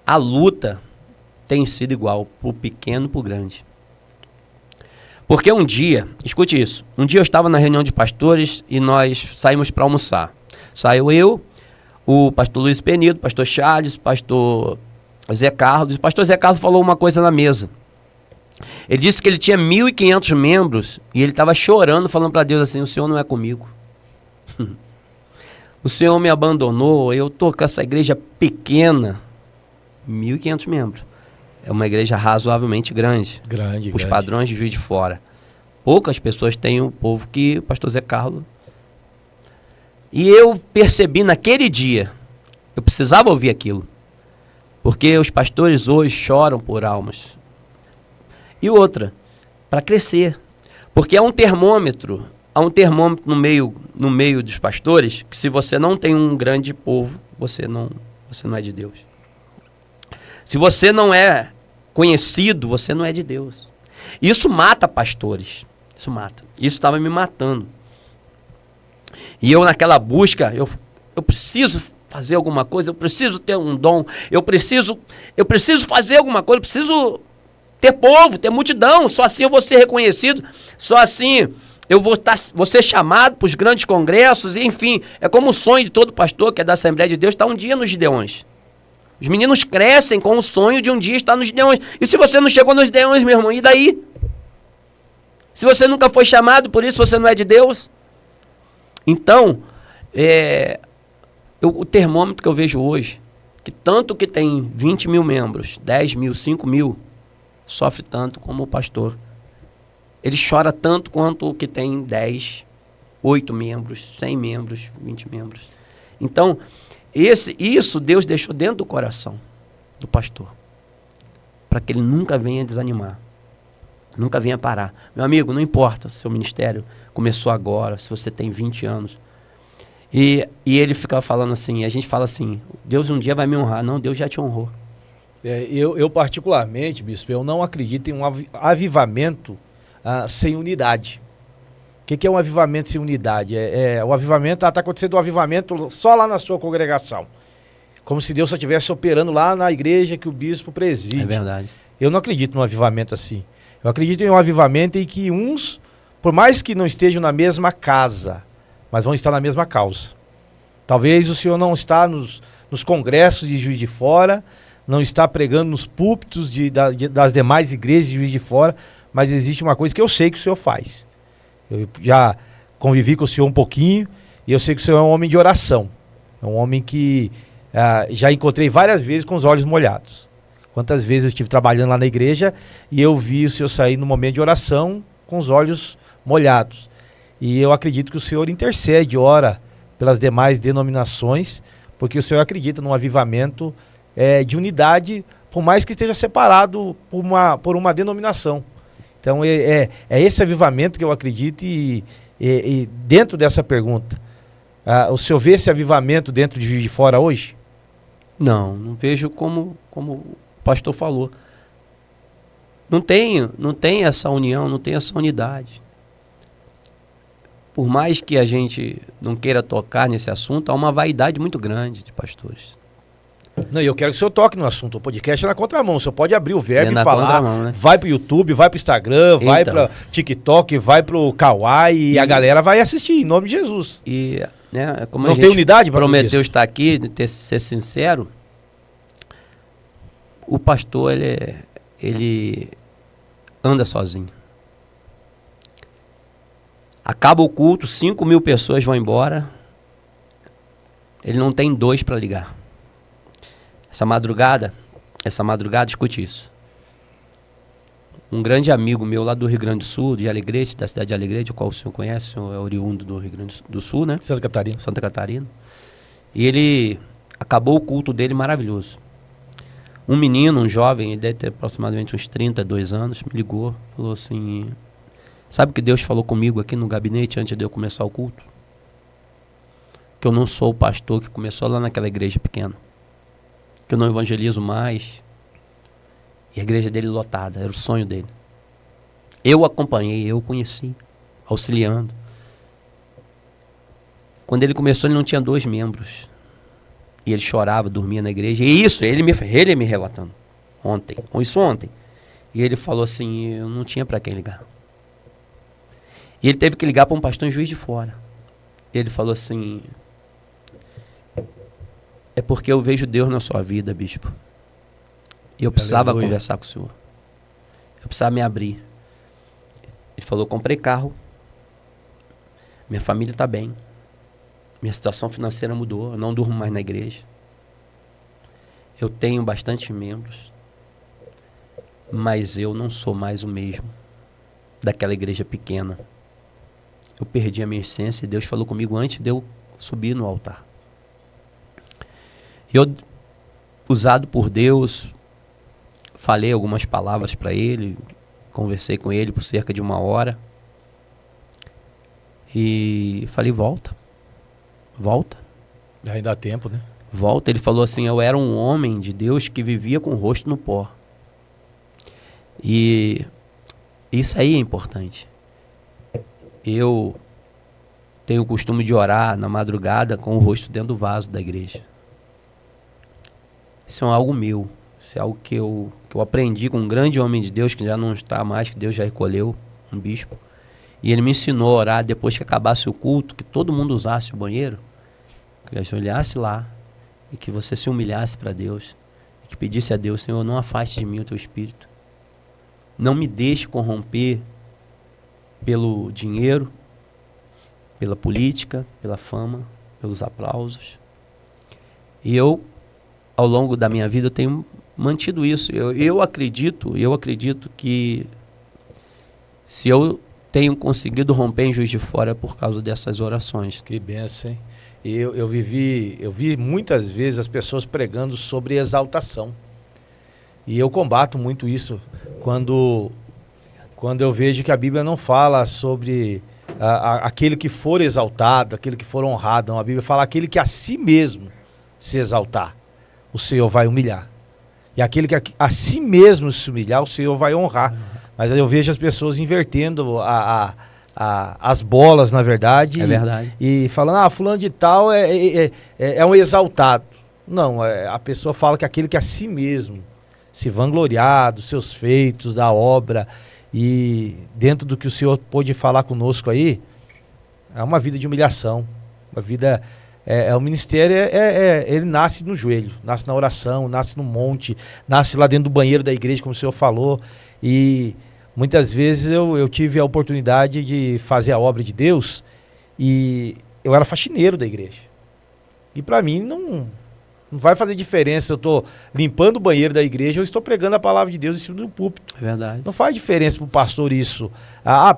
a luta tem sido igual, pro pequeno e pro grande. Porque um dia, escute isso, um dia eu estava na reunião de pastores e nós saímos para almoçar. Saiu eu, o pastor Luiz Penido, o pastor Charles, o pastor Zé Carlos. O pastor Zé Carlos falou uma coisa na mesa. Ele disse que ele tinha 1.500 membros e ele estava chorando, falando para Deus assim: o Senhor não é comigo. O Senhor me abandonou, eu estou com essa igreja pequena. 1.500 membros. É uma igreja razoavelmente grande. Os padrões de Juiz de Fora. Poucas pessoas têm o povo que o pastor Zé Carlos. E eu percebi naquele dia, eu precisava ouvir aquilo. Porque os pastores hoje choram por almas. E outra, para crescer. Porque há um termômetro no meio dos pastores, que se você não tem um grande povo, você não é de Deus. Se você não é conhecido, você não é de Deus. Isso mata pastores. Isso mata. Isso estava me matando. E eu naquela busca, eu preciso fazer alguma coisa, eu preciso ter um dom, eu preciso fazer alguma coisa, eu preciso ter povo, ter multidão, só assim eu vou ser reconhecido, só assim eu vou ser chamado para os grandes congressos, e, enfim, é como o sonho de todo pastor que é da Assembleia de Deus, estar um dia nos Gideões. Os meninos crescem com o sonho de um dia estar nos Gideões. E se você não chegou nos Gideões, meu irmão, e daí? Se você nunca foi chamado, por isso você não é de Deus? Então, o termômetro que eu vejo hoje, que tanto que tem 20 mil membros, 10 mil, 5 mil, sofre tanto como o pastor. Ele chora tanto quanto o que tem 10, 8 membros, 100 membros, 20 membros. Então, isso Deus deixou dentro do coração do pastor, para que ele nunca venha desanimar, nunca venha parar. Meu amigo, não importa se o seu ministério começou agora, se você tem 20 anos. E ele ficava falando assim, a gente fala assim: Deus um dia vai me honrar. Não, Deus já te honrou. Eu particularmente, bispo, eu não acredito em um avivamento sem unidade. O que é um avivamento sem unidade? O avivamento está acontecendo um avivamento só lá na sua congregação. Como se Deus só estivesse operando lá na igreja que o bispo preside. É verdade. Eu não acredito num avivamento assim. Eu acredito em um avivamento em que uns, por mais que não estejam na mesma casa, mas vão estar na mesma causa. Talvez o senhor não está nos congressos de Juiz de Fora, não está pregando nos púlpitos das demais igrejas de Juiz de Fora, mas existe uma coisa que eu sei que o senhor faz. Eu já convivi com o senhor um pouquinho e eu sei que o senhor é um homem de oração. É um homem que já encontrei várias vezes com os olhos molhados. Quantas vezes eu estive trabalhando lá na igreja e eu vi o senhor sair no momento de oração com os olhos molhados. E eu acredito que o senhor intercede, ora pelas demais denominações, porque o senhor acredita num avivamento de unidade, por mais que esteja separado por uma denominação. Então é esse avivamento que eu acredito e dentro dessa pergunta, o senhor vê esse avivamento dentro de Juiz de Fora hoje? Não vejo como o pastor falou. Não tem essa união, não tem essa unidade. Por mais que a gente não queira tocar nesse assunto, há uma vaidade muito grande de pastores. Não, eu quero que o senhor toque no assunto. O podcast é na contramão. O senhor pode abrir o verbo e falar. Né? Vai pro YouTube, vai pro Instagram, vai pro TikTok, vai pro Kawaii e a galera vai assistir, em nome de Jesus. E, né, como não tem unidade para prometeu estar aqui, ser sincero, o pastor, ele anda sozinho. Acaba o culto, 5.000 pessoas vão embora, ele não tem 2 para ligar. Essa madrugada, escute isso. Um grande amigo meu lá do Rio Grande do Sul, de Alegrete, da cidade de Alegrete, o qual o senhor conhece, o senhor é oriundo do Rio Grande do Sul, né? Santa Catarina. E ele acabou o culto dele maravilhoso. Um menino, um jovem, ele deve ter aproximadamente uns 32 anos, me ligou, falou assim: sabe o que Deus falou comigo aqui no gabinete antes de eu começar o culto? Que eu não sou o pastor que começou lá naquela igreja pequena. Que eu não evangelizo mais. E a igreja dele lotada, era o sonho dele. Eu acompanhei, eu conheci, auxiliando. Quando ele começou, ele não tinha 2 membros. E ele chorava, dormia na igreja. E isso, ele me relatando. Ontem. E ele falou assim, eu não tinha para quem ligar. E ele teve que ligar para um pastor em Juiz de Fora. Ele falou assim, é porque eu vejo Deus na sua vida, bispo. E eu precisava conversar com o senhor. Eu precisava me abrir. Ele falou, comprei carro. Minha família está bem. Minha situação financeira mudou. Eu não durmo mais na igreja. Eu tenho bastante membros. Mas eu não sou mais o mesmo daquela igreja pequena. Eu perdi a minha essência e Deus falou comigo antes de eu subir no altar. Eu, usado por Deus, falei algumas palavras para ele, conversei com ele por cerca de 1 hora. E falei, volta. Ainda dá tempo, né? Volta. Ele falou assim, eu era um homem de Deus que vivia com o rosto no pó. E isso aí é importante. Eu tenho o costume de orar na madrugada com o rosto dentro do vaso da igreja. Isso é algo meu. Isso é algo que eu aprendi com um grande homem de Deus, que já não está mais, que Deus já recolheu, um bispo. E ele me ensinou a orar depois que acabasse o culto, que todo mundo usasse o banheiro, que você olhasse lá e que você se humilhasse para Deus e que pedisse a Deus, Senhor, não afaste de mim o teu espírito. Não me deixe corromper pelo dinheiro, pela política, pela fama, pelos aplausos. E eu, ao longo da minha vida, eu tenho mantido isso. Eu acredito que se eu tenho conseguido romper em Juiz de Fora é por causa dessas orações. Que benção, hein? Eu vi muitas vezes as pessoas pregando sobre exaltação. E eu combato muito isso quando eu vejo que a Bíblia não fala sobre aquele que for exaltado, aquele que for honrado. Não, a Bíblia fala aquele que a si mesmo se exaltar, o Senhor vai humilhar. E aquele que a si mesmo se humilhar, o Senhor vai honrar. Mas eu vejo as pessoas invertendo as bolas, na verdade. É verdade. E falando, fulano de tal é um exaltado. Não, a pessoa fala que aquele que a si mesmo se vangloriar dos seus feitos, da obra, e dentro do que o senhor pôde falar conosco aí, é uma vida de humilhação, uma vida... o ministério, ele nasce no joelho, nasce na oração, nasce no monte, nasce lá dentro do banheiro da igreja, como o senhor falou, e muitas vezes eu tive a oportunidade de fazer a obra de Deus, e eu era faxineiro da igreja, e para mim não vai fazer diferença se eu estou limpando o banheiro da igreja ou estou pregando a palavra de Deus em cima do púlpito. É verdade. Não faz diferença para o pastor isso.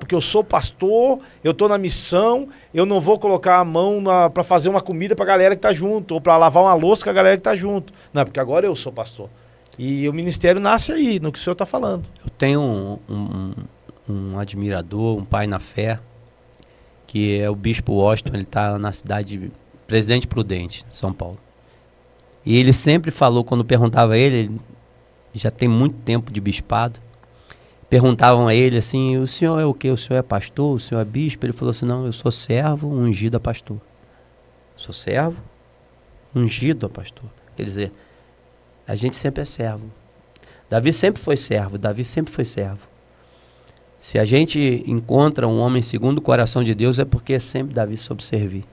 Porque eu sou pastor, eu estou na missão, eu não vou colocar a mão para fazer uma comida para a galera que está junto, ou para lavar uma louça com a galera que está junto. Não, porque agora eu sou pastor. E o ministério nasce aí, no que o senhor está falando. Eu tenho um admirador, um pai na fé, que é o Bispo Washington. Ele está na cidade de Presidente Prudente, São Paulo. E ele sempre falou, quando perguntava a ele já tem muito tempo de bispado, perguntavam a ele assim, o senhor é o quê? O senhor é pastor? O senhor é bispo? Ele falou assim, não, eu sou servo ungido a pastor. Sou servo ungido a pastor. Quer dizer, a gente sempre é servo. Davi sempre foi servo, Se a gente encontra um homem segundo o coração de Deus, é porque sempre Davi soube servir.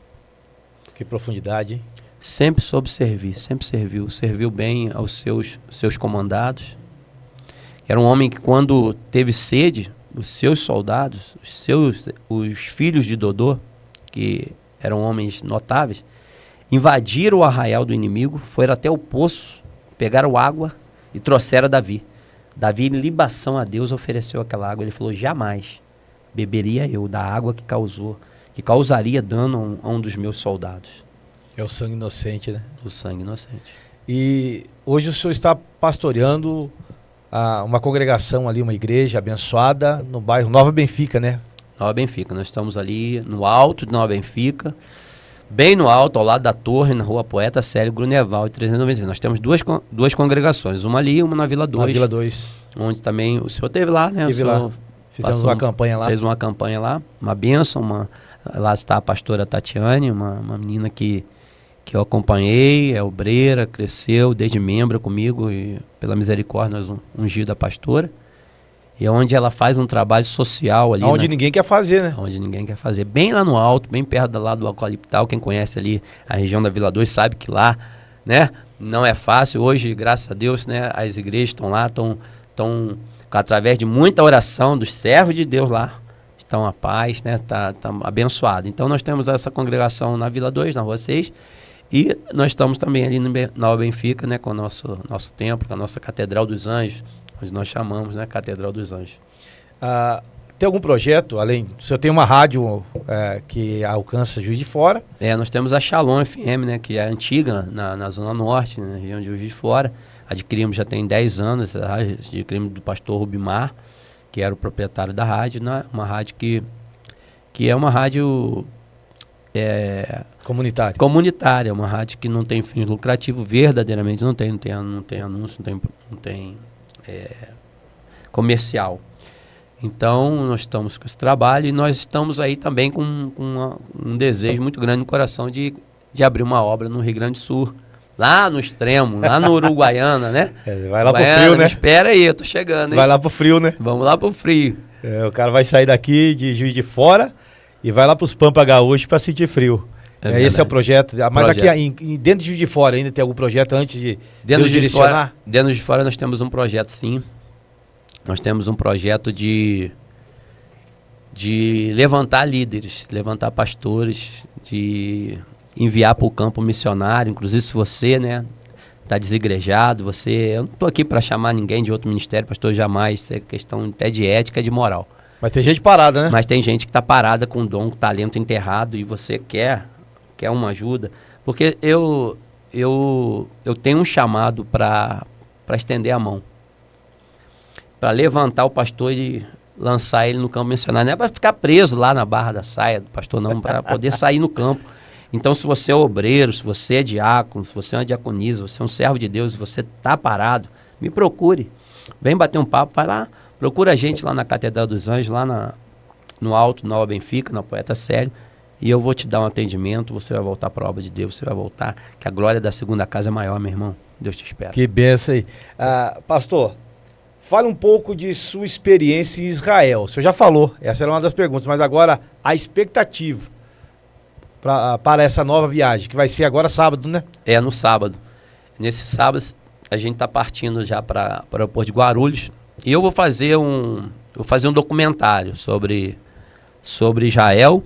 Que profundidade, hein? Sempre soube servir, sempre serviu bem aos seus comandados. Era um homem que, quando teve sede, os seus soldados, os filhos de Dodô, que eram homens notáveis, invadiram o arraial do inimigo, foram até o poço, pegaram água e trouxeram Davi. Davi, em libação a Deus, ofereceu aquela água. Ele falou, jamais beberia eu da água que causaria dano a um dos meus soldados. É o sangue inocente, né? O sangue inocente. E hoje o senhor está pastoreando uma congregação ali, uma igreja abençoada no bairro Nova Benfica, né? Nova Benfica. Nós estamos ali no alto de Nova Benfica, bem no alto, ao lado da torre, na rua Poeta Célio Grunewald, 395. Nós temos duas congregações, uma ali e uma na Vila 2. Na Vila 2. Onde também o senhor esteve lá, né? Estive lá. Fizemos uma campanha lá. Fez uma campanha lá, uma bênção. Lá está a pastora Tatiane, uma menina que eu acompanhei, é obreira, cresceu desde membro comigo e pela misericórdia nós ungido a pastora. E é onde ela faz um trabalho social ali. Onde ninguém quer fazer, né? Onde ninguém quer fazer. Bem lá no alto, bem perto lá do Eucaliptal. Quem conhece ali a região da Vila 2 sabe que lá, né, não é fácil. Hoje, graças a Deus, né, as igrejas estão lá, estão através de muita oração dos servos de Deus lá, estão a paz, né, tá abençoado. Então nós temos essa congregação na Vila 2, na Rua 6, e nós estamos também ali na Nova Benfica, né, com o nosso templo, com a nossa Catedral dos Anjos, onde nós chamamos, né, Catedral dos Anjos. Tem algum projeto, além, o senhor tem uma rádio que alcança Juiz de Fora? Nós temos a Shalom FM, né, que é antiga na Zona Norte, na região de Juiz de Fora. Adquirimos já tem 10 anos, adquirimos do pastor Rubimar, que era o proprietário da rádio, né, uma rádio que é uma rádio comunitária, uma rádio que não tem fins lucrativos, verdadeiramente não tem anúncio, não tem comercial. Então nós estamos com esse trabalho e nós estamos aí também com um desejo muito grande no coração de abrir uma obra no Rio Grande do Sul, lá no extremo, lá no Uruguaiana, né? Vai lá pro frio, né? Espera aí, eu tô chegando, hein? Vai lá pro frio, né? Vamos lá pro frio. O cara vai sair daqui de Juiz de Fora e vai lá pros Pampa Gaúcho para sentir frio. Esse é o projeto. Mas aqui dentro de Juiz de Fora ainda tem algum projeto antes de Deus direcionar? Dentro de Juiz de Fora nós temos um projeto, sim. Nós temos um projeto de levantar líderes, levantar pastores, de enviar para o campo missionário. Inclusive, se você, né, está desigrejado, eu não estou aqui para chamar ninguém de outro ministério, pastor, jamais. Isso é questão até de ética e de moral. Mas tem gente parada, né? Mas tem gente que está parada com dom, com talento enterrado e você quer uma ajuda. Porque eu tenho um chamado para estender a mão, para levantar o pastor e lançar ele no campo missionário. Não é para ficar preso lá na barra da saia do pastor, não, para poder sair no campo. Então, se você é obreiro, se você é diácono, se você é uma diaconisa, se você é um servo de Deus, se você está parado, me procure. Vem bater um papo, vai lá, procura a gente lá na Catedral dos Anjos, lá no alto, Nova Benfica, na Poeta Célio, e eu vou te dar um atendimento, você vai voltar para a obra de Deus, você vai voltar, que a glória da segunda casa é maior, meu irmão. Deus te espera. Que benção aí. Pastor, fale um pouco de sua experiência em Israel. O senhor já falou, essa era uma das perguntas, mas agora a expectativa para essa nova viagem, que vai ser agora sábado, né? É, no sábado. Nesse sábado, a gente está partindo já para o aeroporto de Guarulhos. E eu vou fazer um documentário sobre Israel,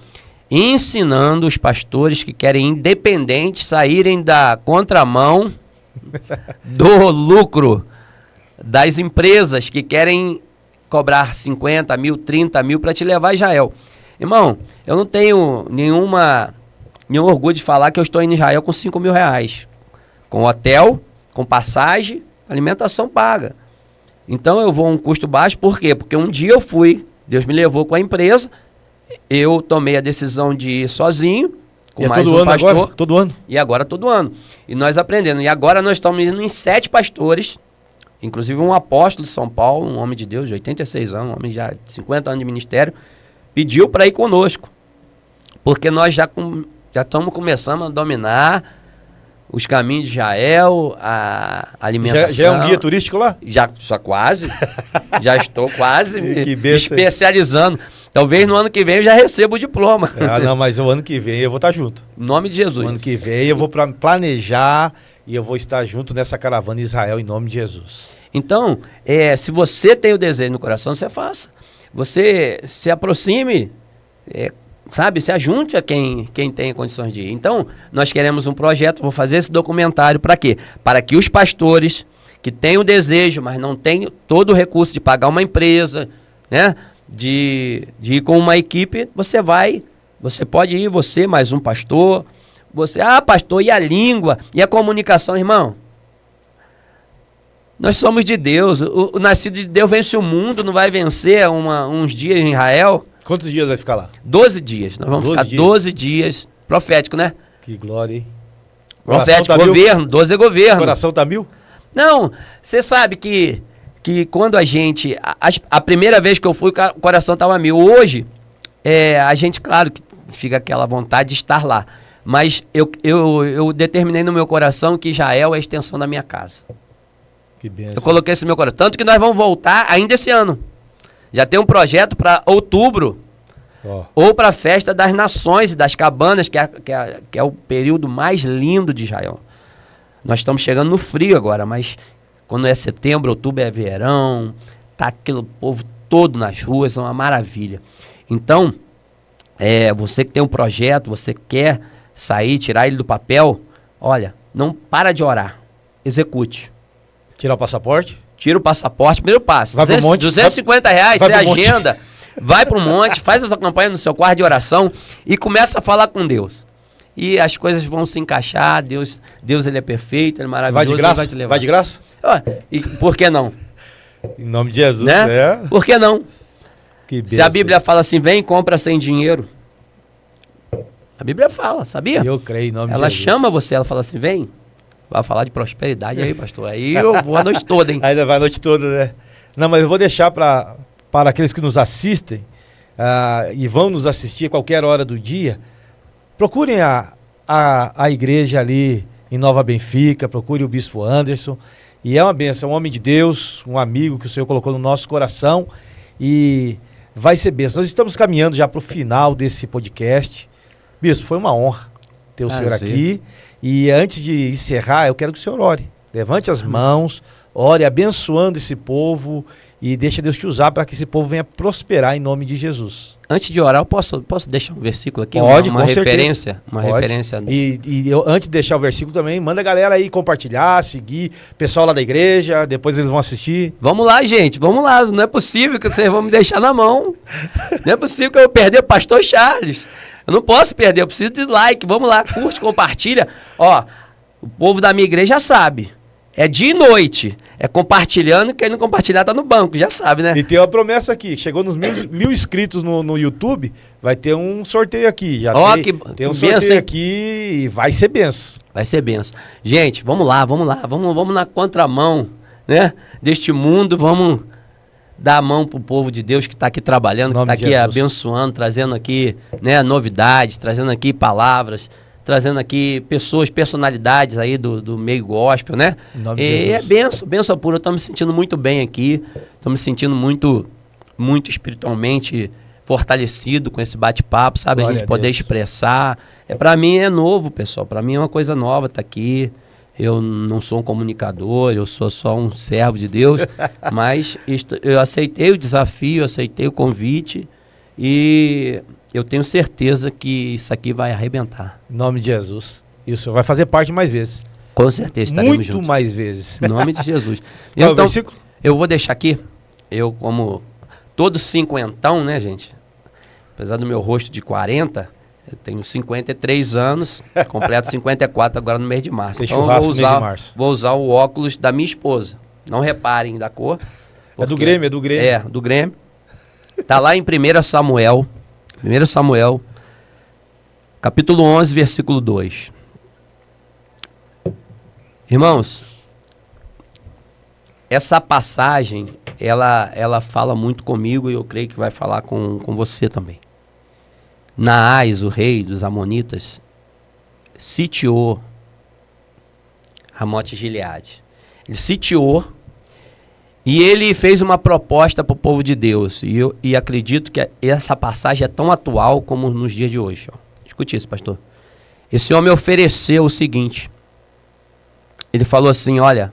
ensinando os pastores que querem independentes saírem da contramão do lucro das empresas que querem cobrar 50 mil, 30 mil para te levar a Israel. Irmão, eu não tenho nenhum orgulho de falar que eu estou em Israel com 5 mil reais. Com hotel, com passagem, alimentação paga. Então eu vou a um custo baixo, por quê? Porque um dia eu fui, Deus me levou com a empresa, eu tomei a decisão de ir sozinho, com mais um pastor. Agora? Todo ano? E agora todo ano. E nós aprendendo. E agora nós estamos indo em 7 pastores, inclusive um apóstolo de São Paulo, um homem de Deus de 86 anos, um homem já de 50 anos de ministério, pediu para ir conosco. Porque nós já estamos começando a dominar os caminhos de Israel, a alimentação. Já é um guia turístico lá? Já quase. Já estou quase me benção. Especializando. Talvez no ano que vem eu já receba o diploma. Não, mas o ano que vem eu vou estar junto. Em nome de Jesus. O ano que vem eu vou planejar e eu vou estar junto nessa caravana em Israel em nome de Jesus. Então, se você tem o desejo no coração, você faça. Você se aproxime, sabe, se ajunte a quem tem condições de ir. Então, nós queremos um projeto, vou fazer esse documentário para quê? Para que os pastores que têm o desejo, mas não têm todo o recurso de pagar uma empresa, né, de ir com uma equipe, você pode ir, você mais um pastor, pastor, e a língua, e a comunicação, irmão? Nós somos de Deus, o nascido de Deus vence o mundo, não vai vencer uns dias em Israel. Quantos dias vai ficar lá? 12 dias. Nós vamos ficar 12 dias. Profético, né? Que glória, hein? Profético, tá governo. Mil? 12 é governo. O coração tá 1000? Não, você sabe que quando a gente... A primeira vez que eu fui, o coração tava 1000. Hoje, a gente, claro, que fica aquela vontade de estar lá. Mas eu determinei no meu coração que Israel é a extensão da minha casa. Que benção. Eu coloquei isso no meu coração. Tanto que nós vamos voltar ainda esse ano. Já tem um projeto para outubro, ou para a festa das nações e das cabanas, que é o período mais lindo de Israel. Nós estamos chegando no frio agora, mas quando é setembro, outubro é verão, tá aquele povo todo nas ruas, é uma maravilha. Então, você que tem um projeto, você quer sair, tirar ele do papel, olha, não para de orar, execute. Tirar o passaporte? Tira o passaporte, primeiro passo. Vai pro monte, 250 reais, você agenda, vai pro monte, faz a sua campanha no seu quarto de oração e começa a falar com Deus. E as coisas vão se encaixar, Deus ele é perfeito, ele é maravilhoso. Vai de graça? Vai te levar. Vai de graça? E por que não? Em nome de Jesus, né? Por que não? Que se a Bíblia fala assim, vem e compra sem dinheiro. A Bíblia fala, sabia? Eu creio em nome de Jesus. Ela chama você, ela fala assim, vem. Vai falar de prosperidade aí, pastor. Aí eu vou a noite toda, hein? Ainda vai a noite toda, né? Não, mas eu vou deixar para aqueles que nos assistem e vão nos assistir a qualquer hora do dia. Procurem a igreja ali em Nova Benfica, procure o Bispo Anderson. E é uma bênção, é um homem de Deus, um amigo que o Senhor colocou no nosso coração. E vai ser bênção. Nós estamos caminhando já para o final desse podcast. Bispo, foi uma honra ter o senhor aqui. E antes de encerrar, eu quero que o senhor ore. Levante as mãos, ore abençoando esse povo e deixa Deus te usar para que esse povo venha prosperar em nome de Jesus. Antes de orar, eu posso deixar um versículo aqui? Pode, uma referência. Uma Pode. Referência. E eu, antes de deixar o versículo também, manda a galera aí compartilhar, seguir, pessoal lá da igreja, depois eles vão assistir. Vamos lá, gente, vamos lá. Não é possível que vocês vão me deixar na mão. Não é possível que eu vou perder o pastor Charles. Eu não posso perder, eu preciso de like. Vamos lá, curte, compartilha. Ó, o povo da minha igreja já sabe. É dia e noite. É compartilhando, quem não compartilhar tá no banco, já sabe, né? E tem uma promessa aqui, chegou nos 1000 inscritos no YouTube, vai ter um sorteio aqui. Já tem um sorteio aqui e vai ser benção. Vai ser benção. Gente, vamos lá, vamos na contramão, né? Deste mundo, vamos dar a mão pro povo de Deus que está aqui trabalhando, que está aqui abençoando, trazendo aqui, né, novidades, trazendo aqui palavras, trazendo aqui pessoas, personalidades aí do meio gospel, né? Em nome de E é Jesus. benção pura. Eu tô me sentindo muito bem aqui. Tô me sentindo muito espiritualmente fortalecido com esse bate-papo, sabe? Glória A gente a poder Deus. expressar. Para mim é novo, pessoal. Para mim é uma coisa nova estar aqui. Eu não sou um comunicador, eu sou só um servo de Deus, mas eu aceitei o desafio, aceitei o convite e eu tenho certeza que isso aqui vai arrebentar. Em nome de Jesus. E o senhor vai fazer parte mais vezes. Com certeza estaremos Muito juntos. mais vezes. Em nome de Jesus. Qual é o Então, versículo? eu vou deixar aqui, eu como todo cinquentão, né, gente? Apesar do meu rosto de 40, eu tenho 53 anos, completo 54 agora no mês de março. Tem Então eu churrasco no mês de março. vou usar o óculos da minha esposa. Não reparem da cor. É do porque- Grêmio, é do Grêmio. É, do Grêmio. Tá lá em 1 Samuel, capítulo 11, versículo 2. Irmãos, essa passagem, ela fala muito comigo e eu creio que vai falar com você também. Naás, o rei dos Amonitas, sitiou Ramote Gileade. Ele sitiou e ele fez uma proposta para o povo de Deus. E acredito que essa passagem é tão atual como nos dias de hoje. Ó. Escute isso, pastor. Esse homem ofereceu o seguinte. Ele falou assim, olha,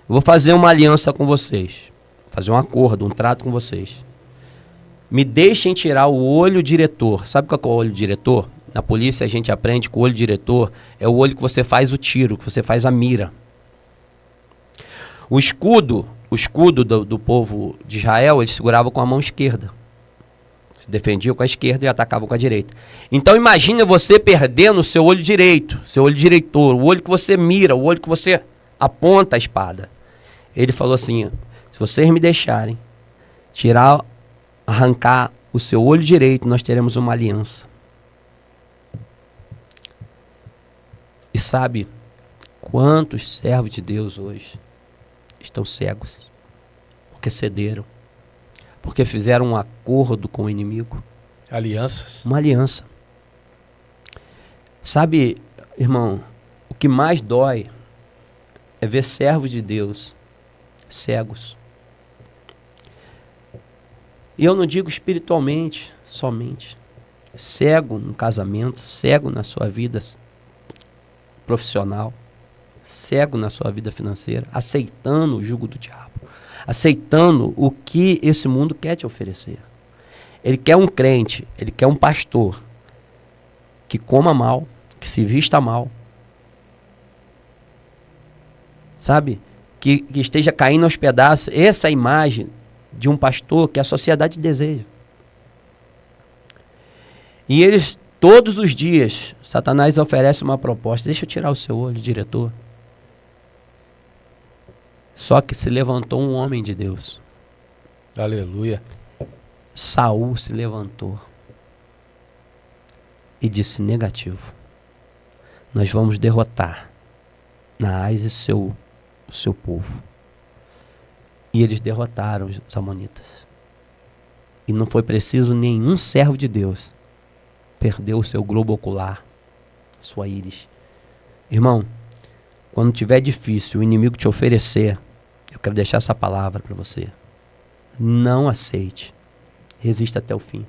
eu vou fazer uma aliança com vocês. Fazer um acordo, um trato com vocês. Me deixem tirar o olho diretor. Sabe qual é o olho diretor? Na polícia a gente aprende que o olho diretor é o olho que você faz o tiro, que você faz a mira. O escudo do povo de Israel, eles seguravam com a mão esquerda. Se defendiam com a esquerda e atacavam com a direita. Então imagina você perdendo o seu olho direito, seu olho direitor, o olho que você mira, o olho que você aponta a espada. Ele falou assim, se vocês me deixarem arrancar o seu olho direito, nós teremos uma aliança. E sabe quantos servos de Deus hoje estão cegos? Porque cederam. Porque fizeram um acordo com o inimigo. Alianças. Uma aliança. Sabe, irmão, o que mais dói é ver servos de Deus cegos. E eu não digo espiritualmente somente. Cego no casamento, cego na sua vida profissional, cego na sua vida financeira, aceitando o jugo do diabo, aceitando o que esse mundo quer te oferecer. Ele quer um crente, ele quer um pastor que coma mal, que se vista mal, sabe? Que esteja caindo aos pedaços. Essa é a imagem de um pastor que a sociedade deseja. E eles, todos os dias, Satanás oferece uma proposta. Deixa eu tirar o seu olho, diretor. Só que se levantou um homem de Deus. Aleluia. Saul se levantou e disse negativo. Nós vamos derrotar Naás e o seu povo. E eles derrotaram os amonitas. E não foi preciso nenhum servo de Deus perder o seu globo ocular, sua íris. Irmão, quando tiver difícil o inimigo te oferecer, eu quero deixar essa palavra para você. Não aceite. Resista até o fim.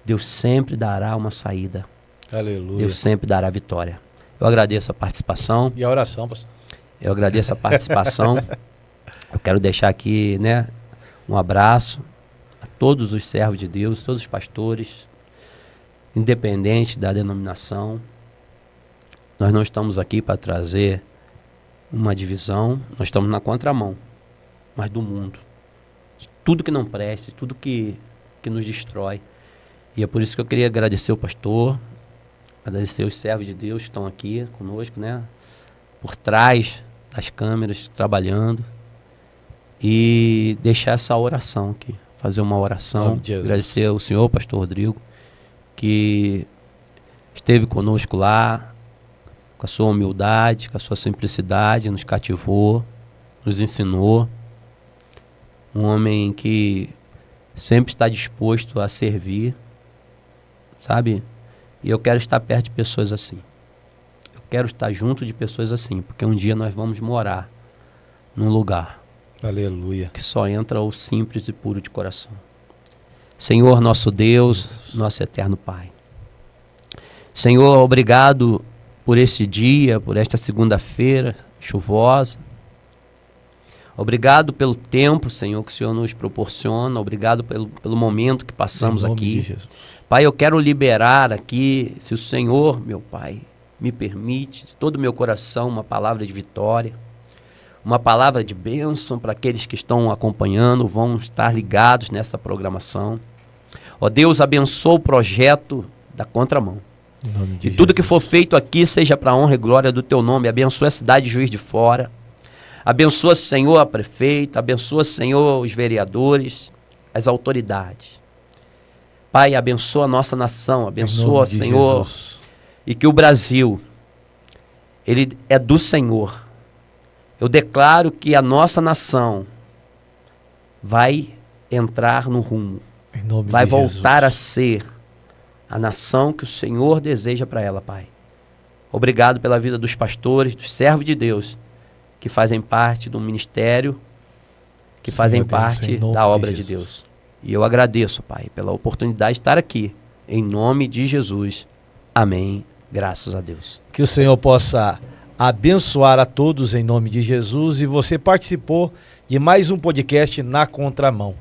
Deus sempre dará uma saída. Aleluia. Deus sempre dará vitória. Eu agradeço a participação. E a oração, pastor? Eu agradeço a participação. Eu quero deixar aqui, né, um abraço a todos os servos de Deus, todos os pastores, independente da denominação. Nós não estamos aqui para trazer uma divisão, nós estamos na contramão, mas do mundo. Tudo que não preste, tudo que nos destrói. E é por isso que eu queria agradecer o pastor, agradecer os servos de Deus que estão aqui conosco, né, por trás das câmeras, trabalhando. E deixar essa oração aqui, fazer uma oração, agradecer ao senhor, pastor Rodrigo, que esteve conosco lá, com a sua humildade, com a sua simplicidade, nos cativou, nos ensinou. Um homem que sempre está disposto a servir, sabe? E eu quero estar perto de pessoas assim. quero estar junto de pessoas assim, porque um dia nós vamos morar num lugar Aleluia. que só entra o simples e puro de coração. Senhor, nosso Deus, nosso eterno Pai. Senhor, obrigado por este dia, por esta segunda-feira chuvosa. Obrigado pelo tempo, Senhor, que o Senhor nos proporciona. Obrigado pelo momento que passamos aqui. Pai, eu quero liberar aqui, se o Senhor, meu Pai, me permite, de todo o meu coração, uma palavra de vitória, uma palavra de bênção para aqueles que estão acompanhando, vão estar ligados nessa programação. Ó Deus, abençoa o projeto da Contramão. E tudo que for feito aqui seja para a honra e glória do Teu nome. Abençoa a cidade de Juiz de Fora. Abençoa, Senhor, a prefeita. Abençoa, Senhor, os vereadores, as autoridades. Pai, abençoa a nossa nação. Abençoa, Senhor. Jesus. E que o Brasil, ele é do Senhor. Eu declaro que a nossa nação vai entrar no rumo. Vai voltar a ser a nação que o Senhor deseja para ela, Pai. Obrigado pela vida dos pastores, dos servos de Deus, que fazem parte do ministério, que fazem parte da obra de Deus. E eu agradeço, Pai, pela oportunidade de estar aqui, em nome de Jesus. Amém. Graças a Deus. Que o Senhor possa abençoar a todos em nome de Jesus. E você participou de mais um podcast Na Contramão.